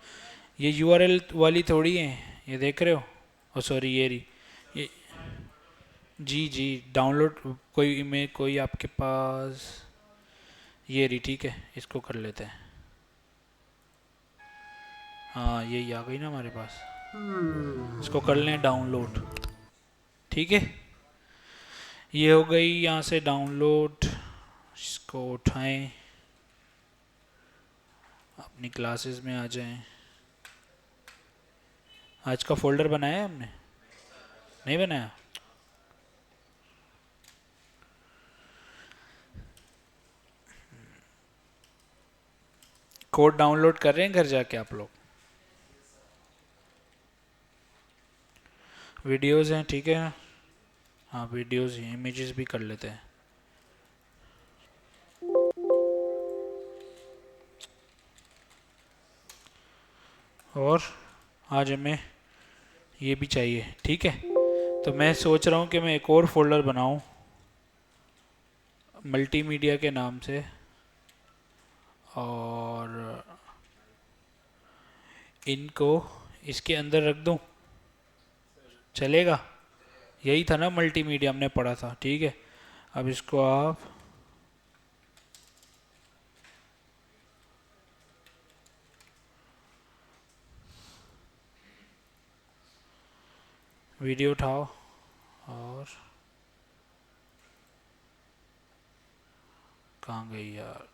ये यूआरएल वाली थोड़ी है, ये देख रहे हो? ओ सॉरी, ये रही। ये जी जी, डाउनलोड कोई इमेज कोई आपके पास, ये रही, ठीक है, इसको कर लेते हैं। हाँ यही आ गई ना हमारे पास, इसको कर लें डाउनलोड। ठीक है, ये हो गई यहाँ से डाउनलोड। इसको उठाएं, अपनी क्लासेस में आ जाएं। आज का फोल्डर बनाया है हमने? नहीं बनाया? कोड डाउनलोड कर रहे हैं घर जाके आप लोग? वीडियोस हैं, ठीक है। हाँ वीडियोस ही, इमेजेस भी कर लेते हैं। और आज हमें ये भी चाहिए, ठीक है। तो मैं सोच रहा हूँ कि मैं एक और फोल्डर बनाऊँ मल्टीमीडिया के नाम से, और इनको इसके अंदर रख दूँ, चलेगा? यही था ना मल्टीमीडिया हमने पढ़ा था, ठीक है। अब इसको आप वीडियो उठाओ, और कहाँ गई यार?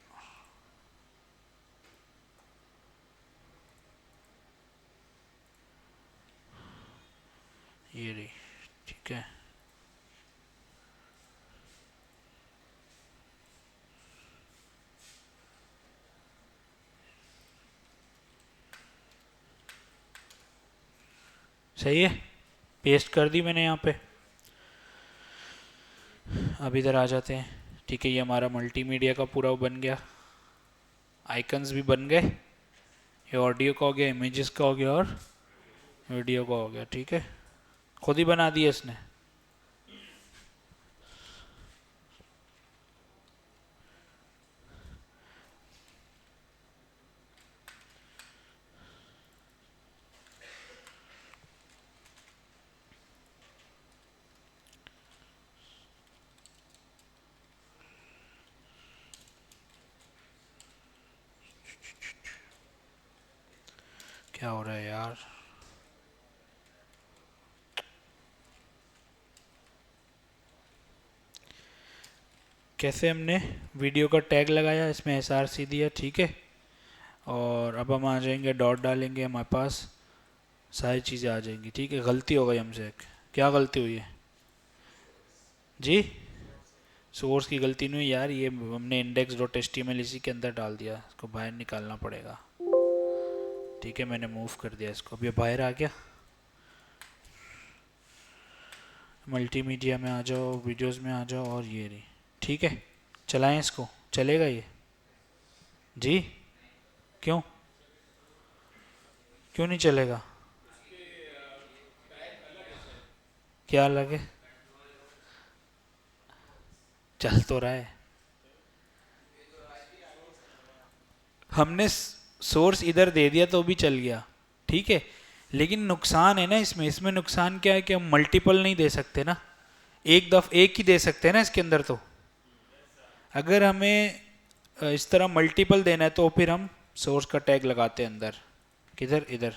ये रही, ठीक है। सही है, पेस्ट कर दी मैंने यहाँ पे। अब इधर आ जाते हैं, ठीक है। ये हमारा मल्टीमीडिया का पूरा वो बन गया, आइकन्स भी बन गए। ये ऑडियो का हो गया, इमेजेस का हो गया, और वीडियो का हो गया, ठीक है। खुद ही बना दिया इसने। क्या हो रहा है यार? कैसे हमने वीडियो का टैग लगाया, इसमें एसआरसी दिया, ठीक है। और अब हम आ जाएंगे, डॉट डालेंगे, हमारे पास सारी चीज़ें आ जाएंगी, ठीक है। गलती हो गई हमसे, क्या गलती हुई है जी? सोर्स की गलती नहीं हुई यार, ये हमने index dot H T M L इसी के अंदर डाल दिया, इसको बाहर निकालना पड़ेगा, ठीक है। मैंने मूव कर दिया इसको, अब ये बाहर आ गया। मल्टीमीडिया में आ जाओ, वीडियोस में आ जाओ, और ये रही, ठीक है। चलाएं इसको, चलेगा ये? जी? क्यों? क्यों नहीं चलेगा? क्या अलग है? चल तो रहा है। हमने सोर्स इधर दे दिया तो भी चल गया, ठीक है। लेकिन नुकसान है ना इसमें, इसमें नुकसान क्या है कि हम मल्टीपल नहीं दे सकते ना, एक ही दे सकते हैं ना इसके अंदर। तो अगर हमें इस तरह मल्टीपल देना है तो फिर हम सोर्स का टैग लगाते हैं अंदर। किधर? इधर।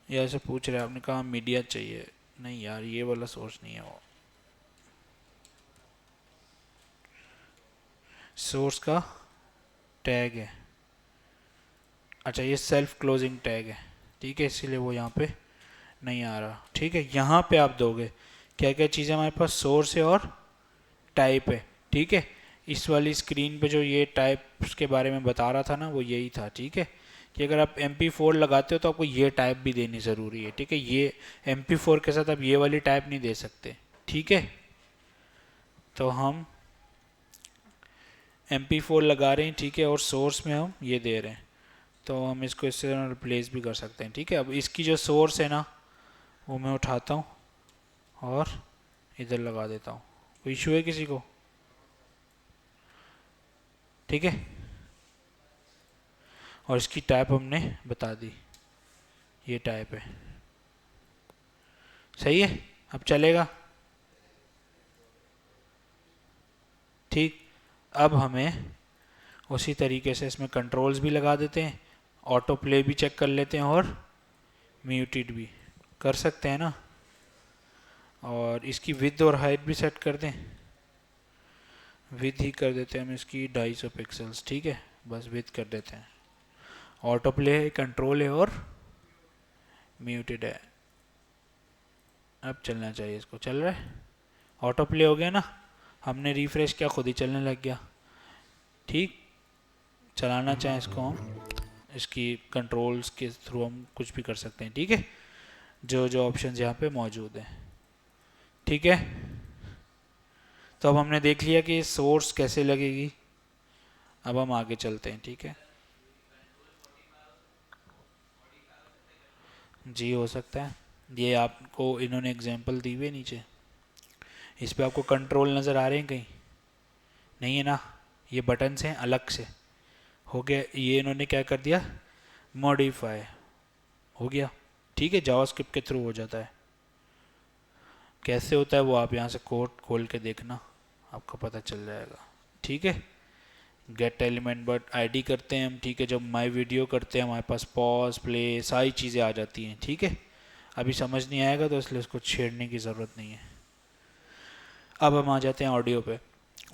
ये ऐसे पूछ रहे हैं, आपने कहा मीडिया चाहिए। नहीं यार, ये वाला सोर्स नहीं है वो, सोर्स का टैग है। अच्छा, ये सेल्फ क्लोजिंग टैग है, ठीक है, इसीलिए वो यहाँ पे नहीं आ रहा, ठीक है। यहाँ पे आप दोगे क्या क्या चीज़ें हमारे पास, सोर्स है और टाइप है, ठीक है। इस वाली स्क्रीन पे जो ये टाइप्स के बारे में बता रहा था ना, वो यही था, ठीक है। कि अगर आप MP4 लगाते हो तो आपको ये टाइप भी देनी ज़रूरी है, ठीक है। ये MP4 के साथ आप ये वाली टाइप नहीं दे सकते, ठीक है। तो हम MP4 लगा रहे हैं, ठीक है, और सोर्स में हम ये दे रहे हैं, तो हम इसको इससे रिप्लेस भी कर सकते हैं, ठीक है। अब इसकी जो सोर्स है ना, वो मैं उठाता हूँ और इधर लगा देता हूँ। कोई इशू है किसी को? ठीक है। और इसकी टाइप हमने बता दी, ये टाइप है, सही है। अब चलेगा, ठीक। अब हमें उसी तरीके से इसमें कंट्रोल्स भी लगा देते हैं, ऑटो प्ले भी चेक कर लेते हैं और म्यूटेड भी कर सकते हैं ना। और इसकी विड्थ और हाइट भी सेट कर दें, विड्थ ही कर देते हैं हम इसकी 250 पिक्सल्स, ठीक है, बस विड्थ कर देते हैं। ऑटो प्ले है, कंट्रोल है और म्यूटेड है। अब चलना चाहिए, इसको चल रहा है, ऑटो प्ले हो गया ना, हमने रिफ्रेश किया खुद ही चलने लग गया, ठीक। चलाना चाहें इसको हम, इसकी कंट्रोल्स के थ्रू हम कुछ भी कर सकते हैं, ठीक है, जो जो ऑप्शंस यहाँ पे मौजूद हैं, ठीक है। तो अब हमने देख लिया कि सोर्स कैसे लगेगी, अब हम आगे चलते हैं, ठीक है। जी हो सकता है, ये आपको इन्होंने एग्जांपल दी हुई है नीचे, इस पे आपको कंट्रोल नज़र आ रहे हैं कहीं, नहीं है ना, ये बटन्स हैं अलग से, हो गया, ये इन्होंने क्या कर दिया, मॉडिफाई हो गया, ठीक है, जावास्क्रिप्ट के थ्रू हो जाता है। कैसे होता है वो आप यहाँ से कोड खोल के देखना, आपको पता चल जाएगा, ठीक है। गेट एलिमेंट बट आईडी करते हैं हम, ठीक है, जब माई वीडियो करते हैं हमारे पास पॉज प्ले सारी चीज़ें आ जाती हैं, ठीक है। अभी समझ नहीं आएगा तो इसलिए उसको छेड़ने की ज़रूरत नहीं है। अब हम आ जाते हैं ऑडियो पे,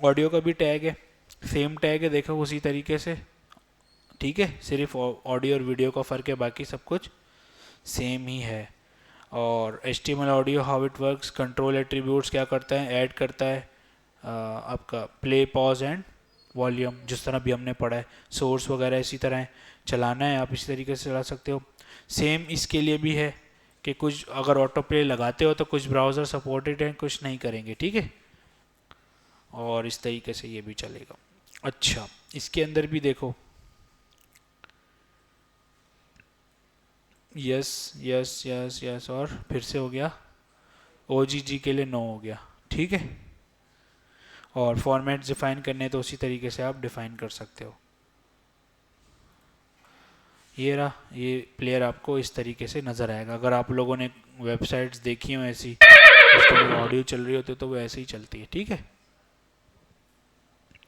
ऑडियो का भी टैग है, सेम टैग है, देखो उसी तरीके से, ठीक है, सिर्फ ऑडियो और वीडियो का फ़र्क है, बाकी सब कुछ सेम ही है। और HTML audio how it works, control attributes क्या करता है, ऐड करता है आपका प्ले पॉज एंड वॉल्यूम, जिस तरह भी हमने पढ़ा है, सोर्स वगैरह इसी तरह है, चलाना है आप इसी तरीके से चला सकते हो। सेम इसके लिए भी है कि कुछ अगर ऑटो प्ले लगाते हो तो कुछ ब्राउज़र सपोर्टेड हैं, कुछ नहीं करेंगे, ठीक है, और इस तरीके से ये भी चलेगा। अच्छा, इसके अंदर भी देखो, यस यस यस यस, और फिर से हो गया, OGG के लिए नो हो गया, ठीक है। और फॉर्मेट डिफाइन करने तो उसी तरीके से आप डिफाइन कर सकते हो। ये रहा, ये प्लेयर आपको इस तरीके से नज़र आएगा। अगर आप लोगों ने वेबसाइट्स देखी हो ऐसी जिसके अंदर ऑडियो चल रही होती है तो वो ऐसे ही चलती है, ठीक है।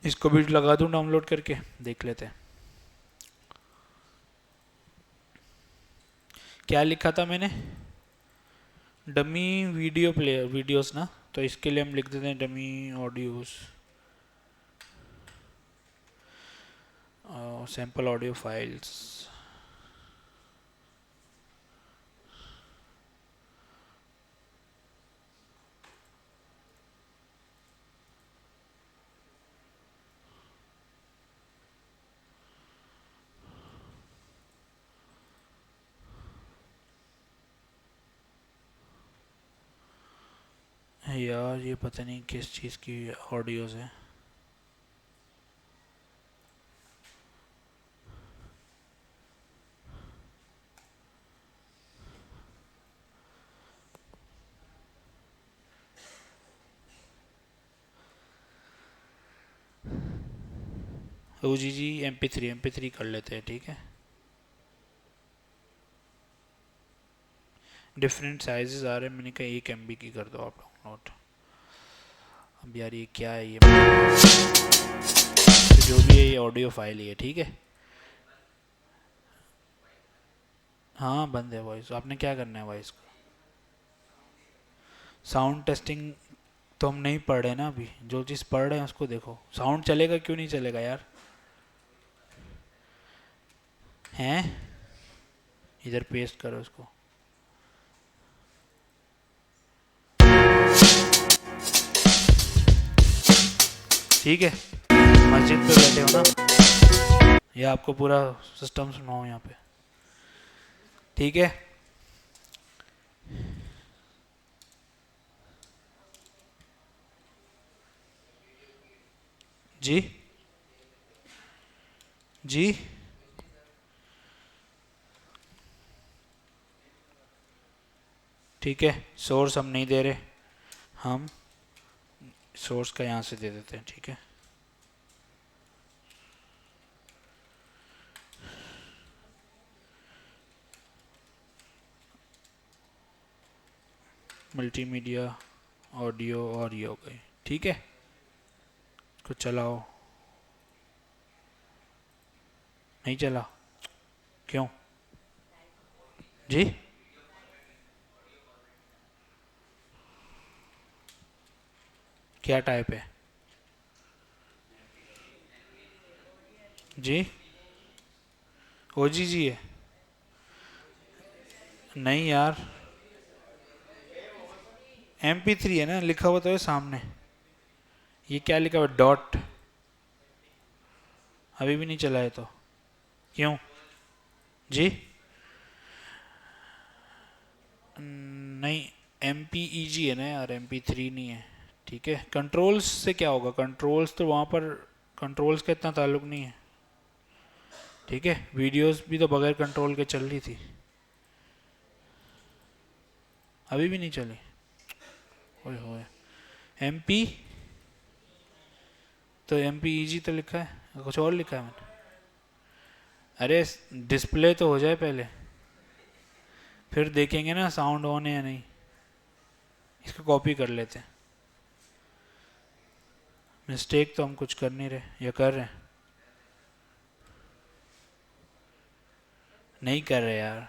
इसको भी लगा दूँ डाउनलोड करके, देख लेते हैं क्या लिखा था मैंने, डमी वीडियो प्लेयर, वीडियोस ना, तो इसके लिए हम लिख देते हैं dummy audios, sample audio files. यार ये पता नहीं किस चीज़ की ऑडियोज़ है, OGG MP3 कर लेते हैं, ठीक है। डिफरेंट साइजेस आ रहे हैं, मैंने कहा 1 MB की कर दो आप नोट। अब यार ये क्या है, ये तो जो भी है ये ऑडियो फाइल ही है, ठीक है। हाँ बंद है वॉइस, आपने क्या करना है वॉइस को, साउंड टेस्टिंग तो हम नहीं पढ़ रहे ना अभी, जो चीज़ पढ़ रहे हैं उसको देखो, साउंड चलेगा क्यों नहीं चलेगा यार, हैं, इधर पेस्ट करो इसको, ठीक है। मस्जिद पे बैठे हो ना, ये आपको पूरा सिस्टम सुनाओ यहाँ पे, ठीक है। जी जी, ठीक है, सोर्स हम नहीं दे रहे, हम सोर्स का यहाँ से दे देते हैं, ठीक है। मल्टीमीडिया, ऑडियो और ये हो गई, ठीक है। कुछ चलाओ, नहीं चला, क्यों जी? क्या टाइप है जी? OGG है? नहीं यार, MP3 है ना, लिखा हुआ तो है सामने। ये क्या लिखा हुआ, डॉट? अभी भी नहीं चला है तो क्यों जी? नहीं, MPEG है ना यार, MP3 नहीं है, ठीक है। कंट्रोल्स से क्या होगा, कंट्रोल्स तो वहाँ पर कंट्रोल्स का इतना ताल्लुक नहीं है, ठीक है। वीडियोस भी तो बगैर कंट्रोल के चल रही थी, अभी भी नहीं चली। ओए होए, MP तो MPEG तो लिखा है, कुछ और लिखा है मैंने। अरे डिस्प्ले तो हो जाए पहले, फिर देखेंगे ना साउंड ऑन है या नहीं। इसको कॉपी कर लेते हैं, मिस्टेक तो हम कुछ कर नहीं रहे, या कर रहे हैं? नहीं कर रहे यार।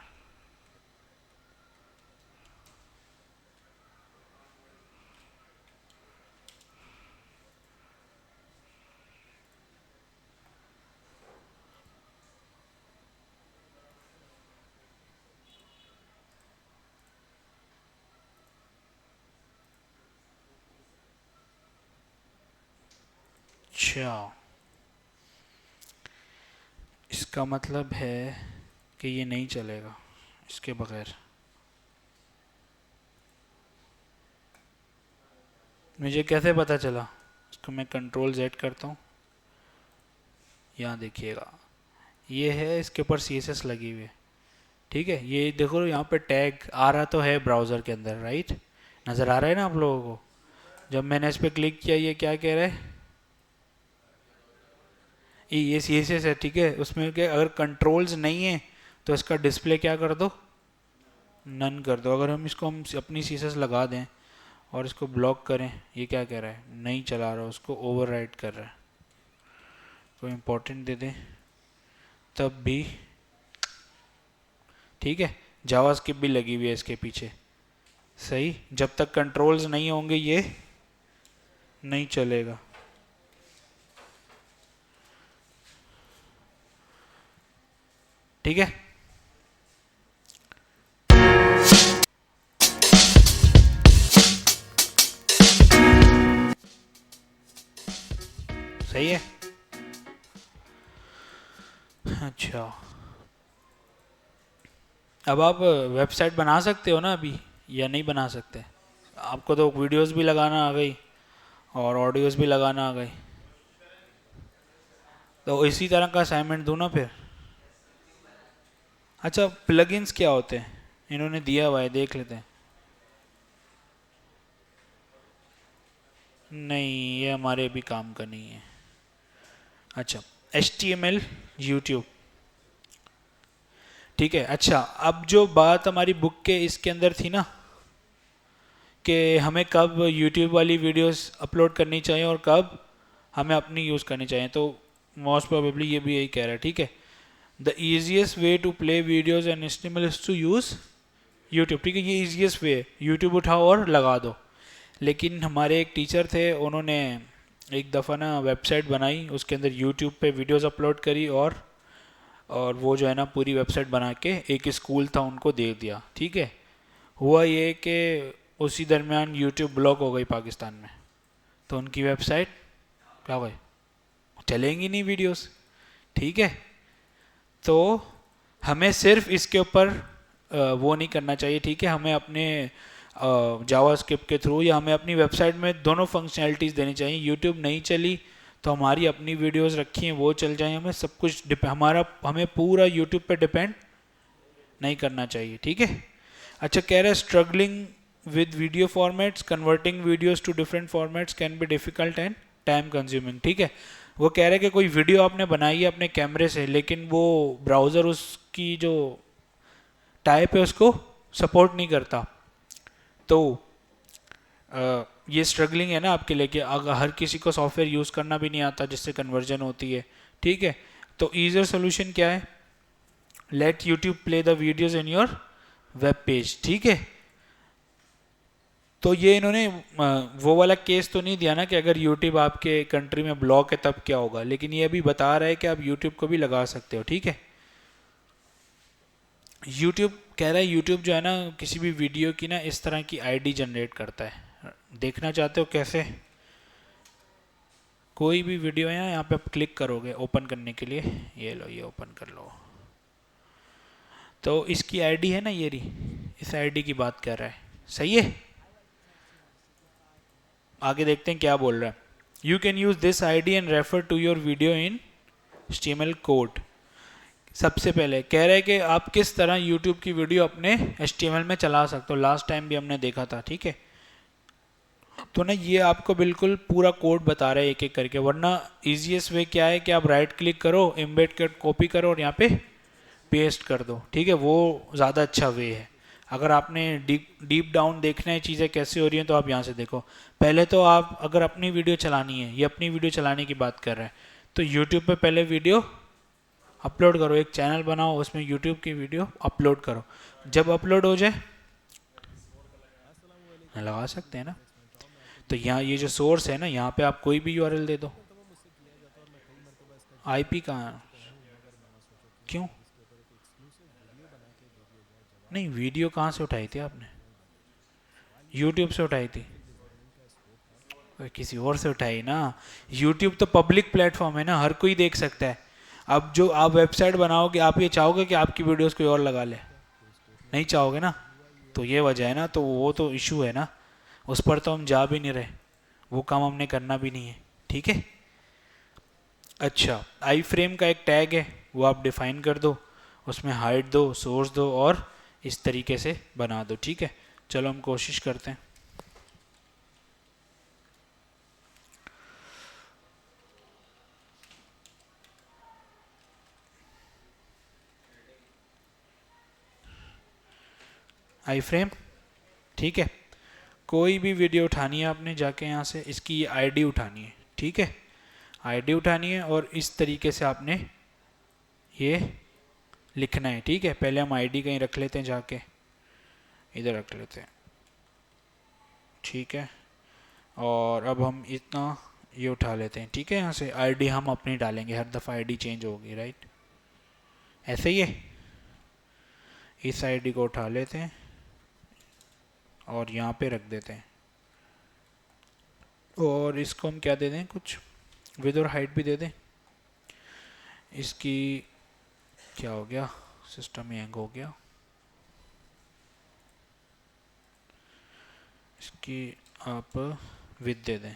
अच्छा, इसका मतलब है कि ये नहीं चलेगा इसके बगैर। मुझे कैसे पता चला? इसको मैं Ctrl Z करता हूँ, यहाँ देखिएगा, ये है, इसके ऊपर CSS लगी हुई है, ठीक है। ये देखो यहाँ पे टैग आ रहा तो है ब्राउज़र के अंदर, राइट? नज़र आ रहा है ना आप लोगों को? जब मैंने इस पर क्लिक किया, ये क्या कह रहा है, ये CSS है, ठीक है। उसमें क्या, अगर कंट्रोल्स नहीं है तो इसका डिस्प्ले क्या कर दो, नन कर दो। अगर हम इसको हम अपनी CSS लगा दें और इसको ब्लॉक करें, ये क्या कह रहा है, नहीं चला रहा, उसको ओवरराइट कर रहा है। कोई इम्पोर्टेंट दे दें तब भी, ठीक है। जावास्क्रिप्ट भी लगी हुई है इसके पीछे, सही। जब तक कंट्रोल्स नहीं होंगे ये नहीं चलेगा, ठीक है। सही है, अच्छा। अब आप वेबसाइट बना सकते हो ना अभी, या नहीं बना सकते? आपको तो वीडियोस भी लगाना आ गई और ऑडियोस भी लगाना आ गई, तो इसी तरह का असाइनमेंट दूँ ना फिर? अच्छा, प्लगइन्स क्या होते हैं, इन्होंने दिया हुआ है, देख लेते हैं। नहीं, ये हमारे भी काम का नहीं है। अच्छा, HTML YouTube, ठीक है। अच्छा, अब जो बात हमारी बुक के इसके अंदर थी ना, कि हमें कब YouTube वाली वीडियोस अपलोड करनी चाहिए और कब हमें अपनी यूज़ करनी चाहिए, तो मोस्ट प्रोबेबली ये भी यही कह रहा है, ठीक है। The easiest way to play videos and HTML is to use YouTube, ठीक है। ये ईजिएस्ट वे है, यूट्यूब उठाओ और लगा दो। लेकिन हमारे एक टीचर थे, उन्होंने एक दफ़ा ना वेबसाइट बनाई, उसके अंदर यूट्यूब पे वीडियोस अपलोड करी, और वो जो है ना पूरी वेबसाइट बना के एक स्कूल था उनको दे दिया, ठीक है। हुआ ये कि उसी दरमियान यूट्यूब ब्लॉक हो गई पाकिस्तान में, तो उनकी वेबसाइट क्या भाई, चलेंगी नहीं वीडियोस, ठीक है। तो हमें सिर्फ इसके ऊपर वो नहीं करना चाहिए, ठीक है। हमें अपने जावास्क्रिप्ट के थ्रू या हमें अपनी वेबसाइट में दोनों फंक्शनैलिटीज़ देनी चाहिए। यूट्यूब नहीं चली तो हमारी अपनी वीडियोस रखी हैं वो चल जाएं, हमें सब कुछ हमें पूरा यूट्यूब पे डिपेंड नहीं करना चाहिए, ठीक है। अच्छा, कह रहे हैं struggling with video formats, converting videos to different formats can be difficult and time consuming, ठीक है। वो कह रहे हैं कि कोई वीडियो आपने बनाई है अपने कैमरे से, लेकिन वो ब्राउज़र उसकी जो टाइप है उसको सपोर्ट नहीं करता, तो ये स्ट्रगलिंग है ना आपके लिए कि अगर हर किसी को सॉफ्टवेयर यूज़ करना भी नहीं आता जिससे कन्वर्जन होती है, ठीक है। तो ईज़र सोल्यूशन क्या है, let YouTube play the videos in your web page, ठीक है। तो ये इन्होंने वो वाला केस तो नहीं दिया ना कि अगर यूट्यूब आपके कंट्री में ब्लॉक है तब क्या होगा, लेकिन ये अभी बता रहा है कि आप यूट्यूब को भी लगा सकते हो, ठीक है। यूट्यूब कह रहा है, यूट्यूब जो है ना किसी भी वीडियो की ना इस तरह की आईडी जनरेट करता है। देखना चाहते हो कैसे, कोई भी वीडियो है यहाँ पे आप क्लिक करोगे ओपन करने के लिए, ये लो ये ओपन कर लो, तो इसकी आईडी है ना ये रही, इस आईडी की बात कर रहा है, सही है। आगे देखते हैं क्या बोल रहा है। You can use this ID and refer to your video in HTML code. सबसे पहले कह रहे हैं कि आप किस तरह YouTube की वीडियो अपने HTML में चला सकते हो, लास्ट टाइम भी हमने देखा था, ठीक है। तो ना ये आपको बिल्कुल पूरा कोड बता रहे हैं एक एक करके, वरना इजीएस्ट वे क्या है कि आप राइट क्लिक करो, एम्बेड कर कॉपी करो और यहाँ पे पेस्ट कर दो, ठीक है। वो ज़्यादा अच्छा वे है। अगर आपने डीप डाउन देखना है चीज़ें कैसे हो रही हैं तो आप यहाँ से देखो। पहले तो आप अगर अपनी वीडियो चलानी है, ये अपनी वीडियो चलाने की बात कर रहे हैं, तो यूट्यूब पे पहले वीडियो अपलोड करो, एक चैनल बनाओ उसमें यूट्यूब की वीडियो अपलोड करो। जब अपलोड हो जाए लगा सकते हैं ना, तो यहाँ ये जो सोर्स है ना यहाँ पे आप कोई भी यूआरएल दे दो। आईपी कहाँ, क्यों नहीं, वीडियो कहाँ से उठाई थी आपने, यूट्यूब से उठाई थी, किसी और से उठाई ना। यूट्यूब तो पब्लिक प्लेटफॉर्म है ना, हर कोई देख सकता है। अब जो आप वेबसाइट बनाओगे, आप ये चाहोगे कि आपकी वीडियोस कोई और लगा ले, नहीं चाहोगे ना, तो ये वजह है ना, तो वो तो इशू है ना, उस पर तो हम जा भी नहीं रहे, वो काम हमने करना भी नहीं है, ठीक है। अच्छा, आई फ्रेम का एक टैग है वो आप डिफाइन कर दो, उसमें हाइट दो, सोर्स दो और इस तरीके से बना दो, ठीक है। चलो हम कोशिश करते हैं। आई फ्रेम, ठीक है। कोई भी वीडियो उठानी है आपने, जाके यहाँ से इसकी ये आईडी उठानी है, ठीक है। आईडी उठानी है और इस तरीके से आपने ये लिखना है, ठीक है। पहले हम आईडी कहीं रख लेते हैं, जाके इधर रख लेते हैं, ठीक है। और अब हम इतना ये उठा लेते हैं, ठीक है। यहाँ से आईडी हम अपनी डालेंगे, हर दफ़ा आईडी चेंज होगी, राइट, ऐसे ही है। इस आईडी को उठा लेते हैं और यहाँ पे रख देते हैं, और इसको हम क्या दे दें, कुछ विद और हाइट भी दे दें। इसकी क्या हो गया, सिस्टम हैंग हो गया, इसकी आप विद दे दें,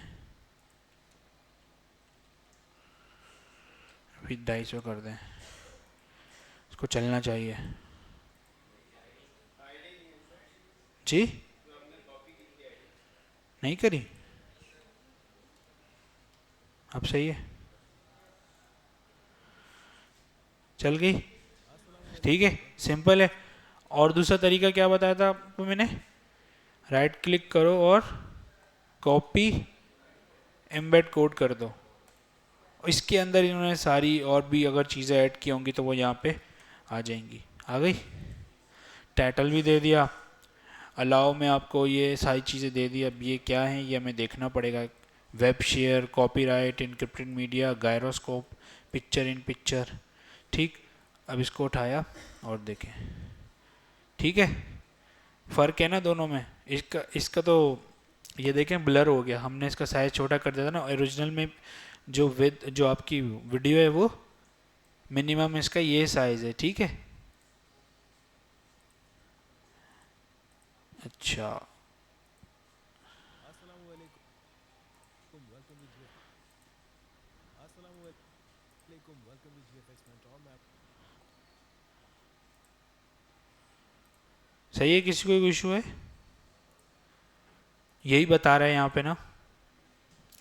विद 250 कर दें, इसको चलना चाहिए जी। नहीं करी, अब सही है, चल गई, ठीक है, सिंपल है। और दूसरा तरीका क्या बताया था आपको मैंने, राइट क्लिक करो और कॉपी एम्बेड कोड कर दो। इसके अंदर इन्होंने सारी और भी अगर चीज़ें ऐड की होंगी तो वो यहाँ पे आ जाएंगी, आ गई। टाइटल भी दे दिया, अलाउ में आपको ये सारी चीज़ें दे दी। अब ये क्या है ये हमें देखना पड़ेगा, web share, copyright, encrypted media, gyroscope, picture in picture, ठीक। अब इसको उठाया और देखें, ठीक है, फ़र्क है ना दोनों में। इसका इसका तो ये देखें ब्लर हो गया, हमने इसका साइज़ छोटा कर दिया था ना, ओरिजिनल में जो आपकी वीडियो है वो मिनिमम इसका ये साइज़ है, ठीक है। अच्छा, सही है, किसी को कोई इशू है, यही बता रहे हैं यहाँ पे ना।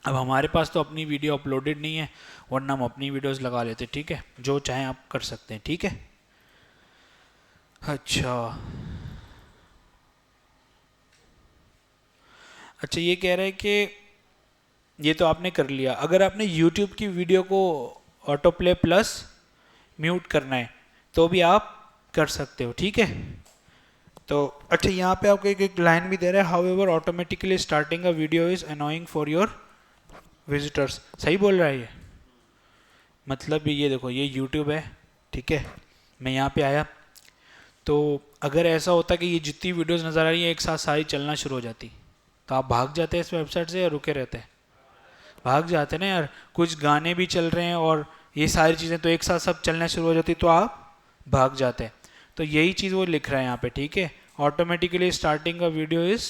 अब हमारे पास तो अपनी वीडियो अपलोडेड नहीं है, वरना हम अपनी वीडियोस लगा लेते, ठीक है। जो चाहें आप कर सकते हैं, ठीक है। अच्छा, अच्छा ये कह रहा है कि ये तो आपने कर लिया, अगर आपने यूट्यूब की वीडियो को ऑटो प्ले प्लस म्यूट करना है तो भी आप कर सकते हो, ठीक है। तो अच्छा यहाँ पे आपको एक लाइन भी दे रहा है, how ever automatically starting a video is annoying for your visitors. सही बोल रहा है ये, मतलब ये देखो ये यूट्यूब है, ठीक है, मैं यहाँ पे आया, तो अगर ऐसा होता कि ये जितनी वीडियोस नज़र आ रही है एक साथ सारी चलना शुरू हो जाती, तो आप भाग जाते हैं इस वेबसाइट से या रुके रहते हैं? भाग जाते ना यार, कुछ गाने भी चल रहे हैं और ये सारी चीज़ें तो एक साथ सब चलना शुरू हो जाती तो आप भाग जाते हैं। तो यही चीज़ वो लिख रहा है यहाँ पे, ठीक है। Automatically starting a video is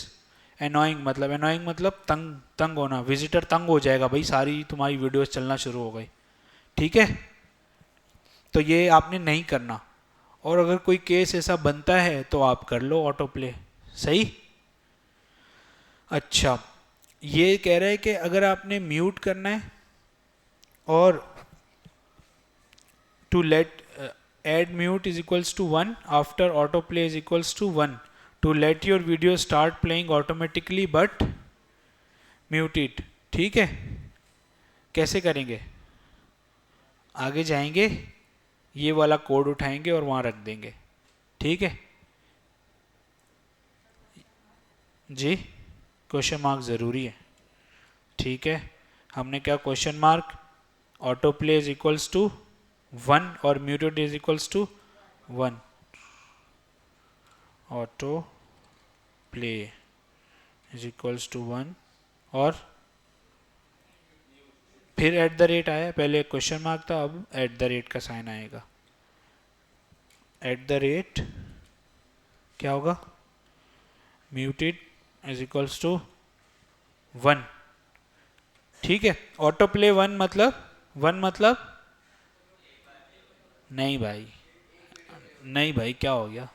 annoying मतलब तंग तंग होना, विजिटर तंग हो जाएगा भाई, सारी तुम्हारी वीडियोस चलना शुरू हो गई, ठीक है। तो ये आपने नहीं करना, और अगर कोई केस ऐसा बनता है तो आप कर लो ऑटो प्ले, सही। अच्छा ये कह रहा है कि अगर आपने म्यूट करना है और to let add mute is equals to 1 after autoplay is equals to 1 to let your video start playing automatically but mute it, ठीक है। कैसे करेंगे, आगे जाएंगे, ये वाला कोड उठाएंगे और वहाँ रख देंगे, ठीक है जी। क्वेश्चन मार्क ज़रूरी है, ठीक है। हमने क्या question mark, auto play is equals to 1 और muted is equals to 1, auto play is equals to 1 और फिर एट द रेट आया, पहले क्वेश्चन मार्क था, अब एट द रेट का साइन आएगा। एट द रेट क्या होगा, म्यूटेड इज इक्वल्स टू 1, ठीक है। ऑटो प्ले 1 मतलब नहीं भाई, नहीं भाई क्या हो गया,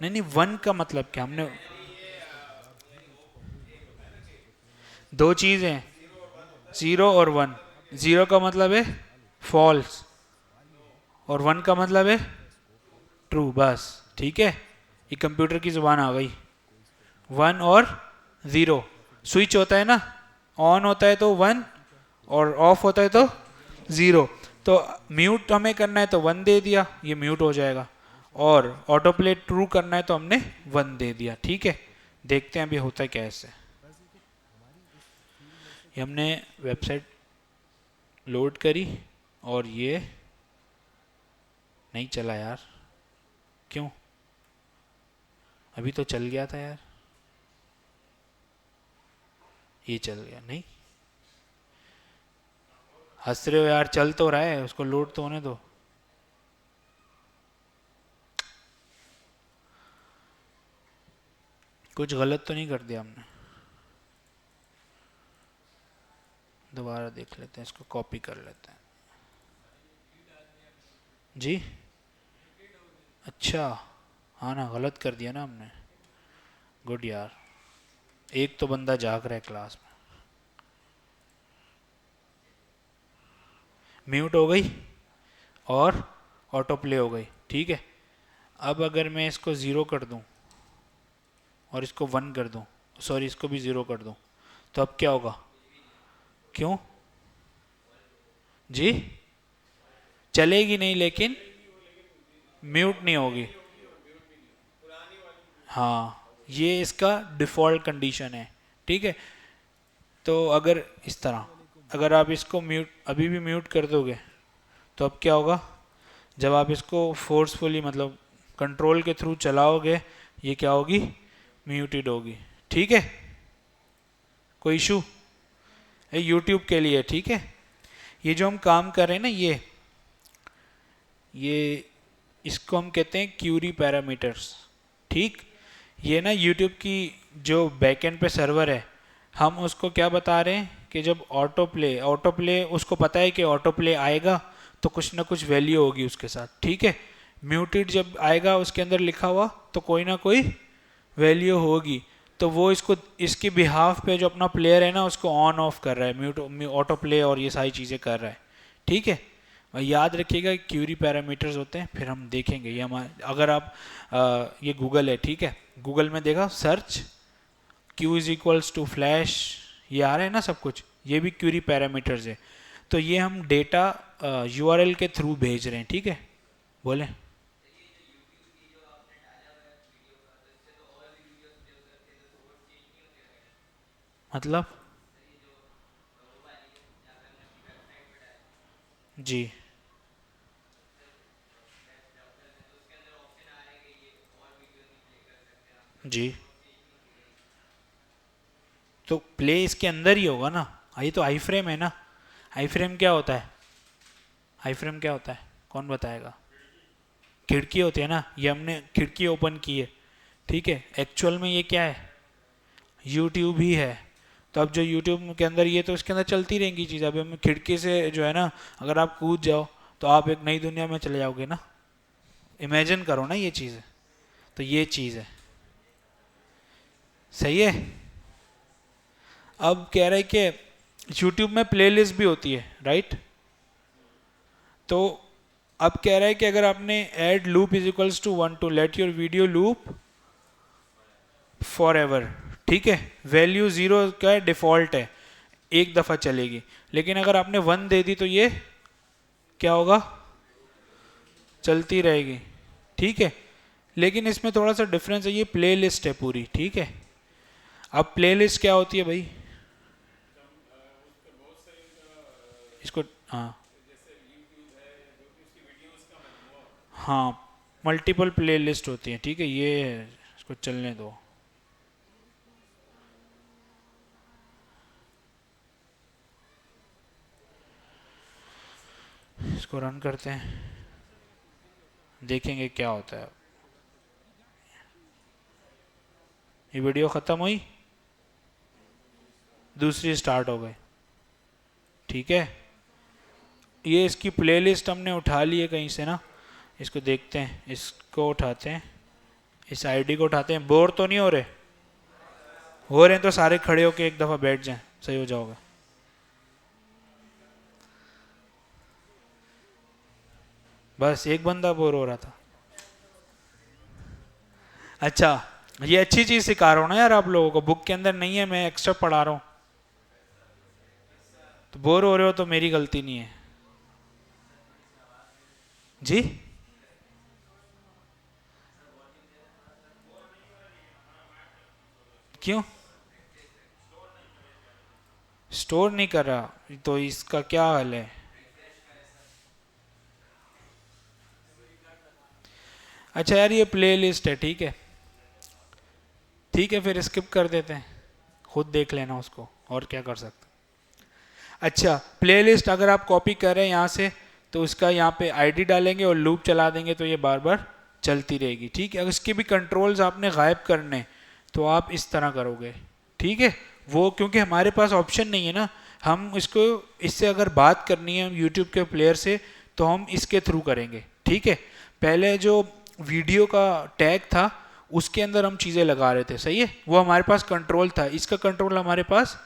नहीं नहीं 1 का मतलब क्या, हमने दो चीज हैं, 0 और 1। 0 का मतलब है फॉल्स और 1 का मतलब है ट्रू, बस, ठीक है। ये कंप्यूटर की जुबान आ गई, 1 और 0। स्विच होता है ना, ऑन होता है तो 1 और ऑफ होता है तो 0। तो म्यूट हमें करना है तो 1 दे दिया, ये म्यूट हो जाएगा, और ऑटो प्ले ट्रू करना है तो हमने 1 दे दिया, ठीक है। देखते हैं अभी होता है क्या ऐसे। ये हमने वेबसाइट लोड करी और ये नहीं चला यार, क्यों, अभी तो चल गया था यार, ये चल गया नहीं, हंस रहे हो यार, चल तो रहा है, उसको लोड तो होने दो। कुछ गलत तो नहीं कर दिया हमने, दोबारा देख लेते हैं, इसको कॉपी कर लेते हैं जी। अच्छा हाँ ना, गलत कर दिया ना हमने, गुड यार, एक तो बंदा जाग रहा है क्लास में। म्यूट हो गई और ऑटो प्ले हो गई, ठीक है। अब अगर मैं इसको 0 कर दूं और इसको 1 कर दूं, सॉरी इसको भी 0 कर दूं, तो अब क्या होगा, क्यों जी, चलेगी नहीं लेकिन म्यूट नहीं होगी, हाँ ये इसका डिफ़ॉल्ट कंडीशन है, ठीक है। तो अगर इस तरह, अगर आप इसको म्यूट अभी भी म्यूट कर दोगे तो अब क्या होगा, जब आप इसको फोर्सफुली मतलब कंट्रोल के थ्रू चलाओगे, ये क्या होगी, म्यूटेड होगी, ठीक है। कोई इशू, यूट्यूब के लिए, ठीक है। ये जो हम काम कर रहे हैं ना, ये इसको हम कहते हैं क्यूरी पैरामीटर्स, ठीक। ये ना यूट्यूब की जो बैकएंड पे सर्वर है, हम उसको क्या बता रहे हैं कि जब ऑटो प्ले उसको पता है कि ऑटो प्ले आएगा तो कुछ ना कुछ वैल्यू होगी उसके साथ, ठीक है। म्यूटेड जब आएगा उसके अंदर लिखा हुआ तो कोई ना कोई वैल्यू होगी, तो वो इसको इसके बिहाफ पे जो अपना प्लेयर है ना उसको ऑन ऑफ कर रहा है, म्यूट ऑटो प्ले और ये सारी चीज़ें कर रहा है, ठीक है। और याद रखिएगा क्यूरी पैरामीटर्स होते हैं, फिर हम देखेंगे ये हमारे, अगर आप ये गूगल है, ठीक है, गूगल में देखा search q is equals to flash, ये आ रहा है ना सब कुछ, ये भी क्यूरी पैरामीटर्स है। तो ये हम डेटा यूआरएल के थ्रू भेज रहे हैं, ठीक है, बोले। मतलब जी, जी, तो प्ले इसके अंदर ही होगा ना, ये तो आई फ्रेम है ना। आई फ्रेम क्या होता है, आई फ्रेम क्या होता है, कौन बताएगा? खिड़की होती है ना, ये हमने खिड़की ओपन की है, ठीक है, एक्चुअल में ये क्या है, यूट्यूब ही है। तो अब जो यूट्यूब के अंदर ये, तो इसके अंदर चलती रहेंगी चीज़। अभी हम खिड़की से जो है ना, अगर आप कूद जाओ तो आप एक नई दुनिया में चले जाओगे ना, इमेजिन करो ना ये चीज़ है। तो ये चीज़ है, सही है। अब कह रहे हैं कि यूट्यूब में प्लेलिस्ट भी होती है, राइट। तो अब कह रहा है कि अगर आपने add loop is equals to 1 to let your video loop forever, ठीक है, वैल्यू 0 का है, डिफॉल्ट है, एक दफ़ा चलेगी। लेकिन अगर आपने 1 दे दी तो ये क्या होगा, चलती रहेगी, ठीक है। लेकिन इसमें थोड़ा सा डिफरेंस है, ये प्लेलिस्ट है पूरी, ठीक है। अब प्लेलिस्ट क्या होती है भाई, इसको, हाँ हाँ, मल्टीपल प्लेलिस्ट होती है, ठीक है, ये है, इसको चलने दो। इसको रन करते हैं, देखेंगे क्या होता है। ये वीडियो ख़त्म हुई, दूसरी स्टार्ट हो गई, ठीक है। ये इसकी प्लेलिस्ट हमने उठा ली है कहीं से ना, इसको देखते हैं, इसको उठाते हैं, इस आईडी को उठाते हैं। बोर तो नहीं हो रहे हैं तो सारे खड़े होके एक दफ़ा बैठ जाएं, सही हो जाओगे। बस एक बंदा बोर हो रहा था। अच्छा, ये अच्छी चीज़ सिखा रहा हूँ ना यार आप लोगों को, बुक के अंदर नहीं है, मैं एक्स्ट्रा पढ़ा रहा हूँ। तो बोर हो रहे हो तो मेरी गलती नहीं है जी। क्यों स्टोर नहीं कर रहा, तो इसका क्या हल है? अच्छा यार, ये प्ले लिस्ट है, ठीक है, ठीक है, फिर स्किप कर देते हैं, खुद देख लेना उसको, और क्या कर सकते हैं। अच्छा, प्लेलिस्ट अगर आप कॉपी कर रहे हैं यहाँ से, तो उसका यहाँ पे आईडी डालेंगे और लूप चला देंगे, तो ये बार बार चलती रहेगी, ठीक है। अगर इसके भी कंट्रोल्स आपने गायब करने, तो आप इस तरह करोगे, ठीक है। वो क्योंकि हमारे पास ऑप्शन नहीं है ना, हम इसको, इससे अगर बात करनी है यूट्यूब के प्लेयर से, तो हम इसके थ्रू करेंगे, ठीक है। पहले जो वीडियो का टैग था, उसके अंदर हम चीज़ें लगा रहे थे, सही है, वो हमारे पास कंट्रोल था, इसका कंट्रोल हमारे पास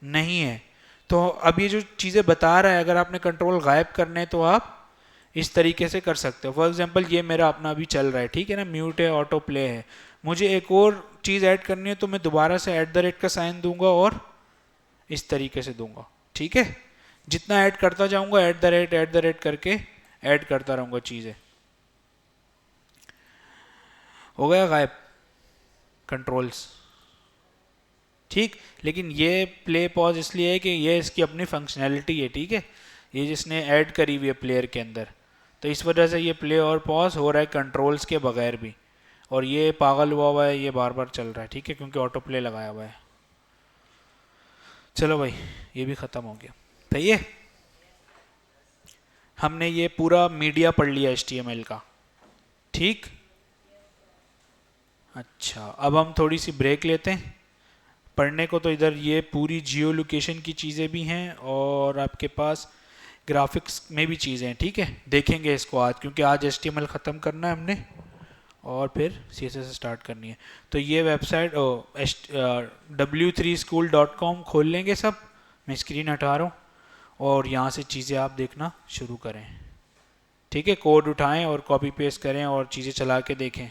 नहीं है। तो अब ये जो चीज़ें बता रहा है, अगर आपने कंट्रोल गायब करने तो आप इस तरीके से कर सकते हो। फॉर एग्जांपल ये मेरा अपना अभी चल रहा है, ठीक है ना, म्यूट है, ऑटो प्ले है, मुझे एक और चीज़ ऐड करनी है तो मैं दोबारा से @ का साइन दूंगा और इस तरीके से दूंगा, ठीक है। जितना ऐड करता जाऊंगा, @ करके ऐड करता रहूंगा चीज़ें। हो गया गायब कंट्रोल्स, ठीक। लेकिन ये प्ले पॉज इसलिए है कि ये इसकी अपनी फंक्शनैलिटी है, ठीक है, ये जिसने ऐड करी हुई है प्लेयर के अंदर, तो इस वजह से ये प्ले और पॉज हो रहा है कंट्रोल्स के बगैर भी। और ये पागल हुआ है, ये बार बार चल रहा है, ठीक है, क्योंकि ऑटो प्ले लगाया हुआ है। चलो भाई, ये भी ख़त्म हो गया, सही है। हमने ये पूरा मीडिया पढ़ लिया HTML का, ठीक। अच्छा, अब हम थोड़ी सी ब्रेक लेते हैं। पढ़ने को तो इधर ये पूरी जियो लोकेशन की चीज़ें भी हैं और आपके पास ग्राफिक्स में भी चीज़ें हैं, ठीक है, देखेंगे इसको आज, क्योंकि आज HTML ख़त्म करना है हमने और फिर CSS स्टार्ट करनी है। तो ये वेबसाइट w3school.com खोल लेंगे सब, मैं स्क्रीन हटा रहा हूँ और यहाँ से चीज़ें आप देखना शुरू करें। ठीक है, कोड उठाएं और कॉपी पेस्ट करें और चीज़ें चला के देखें।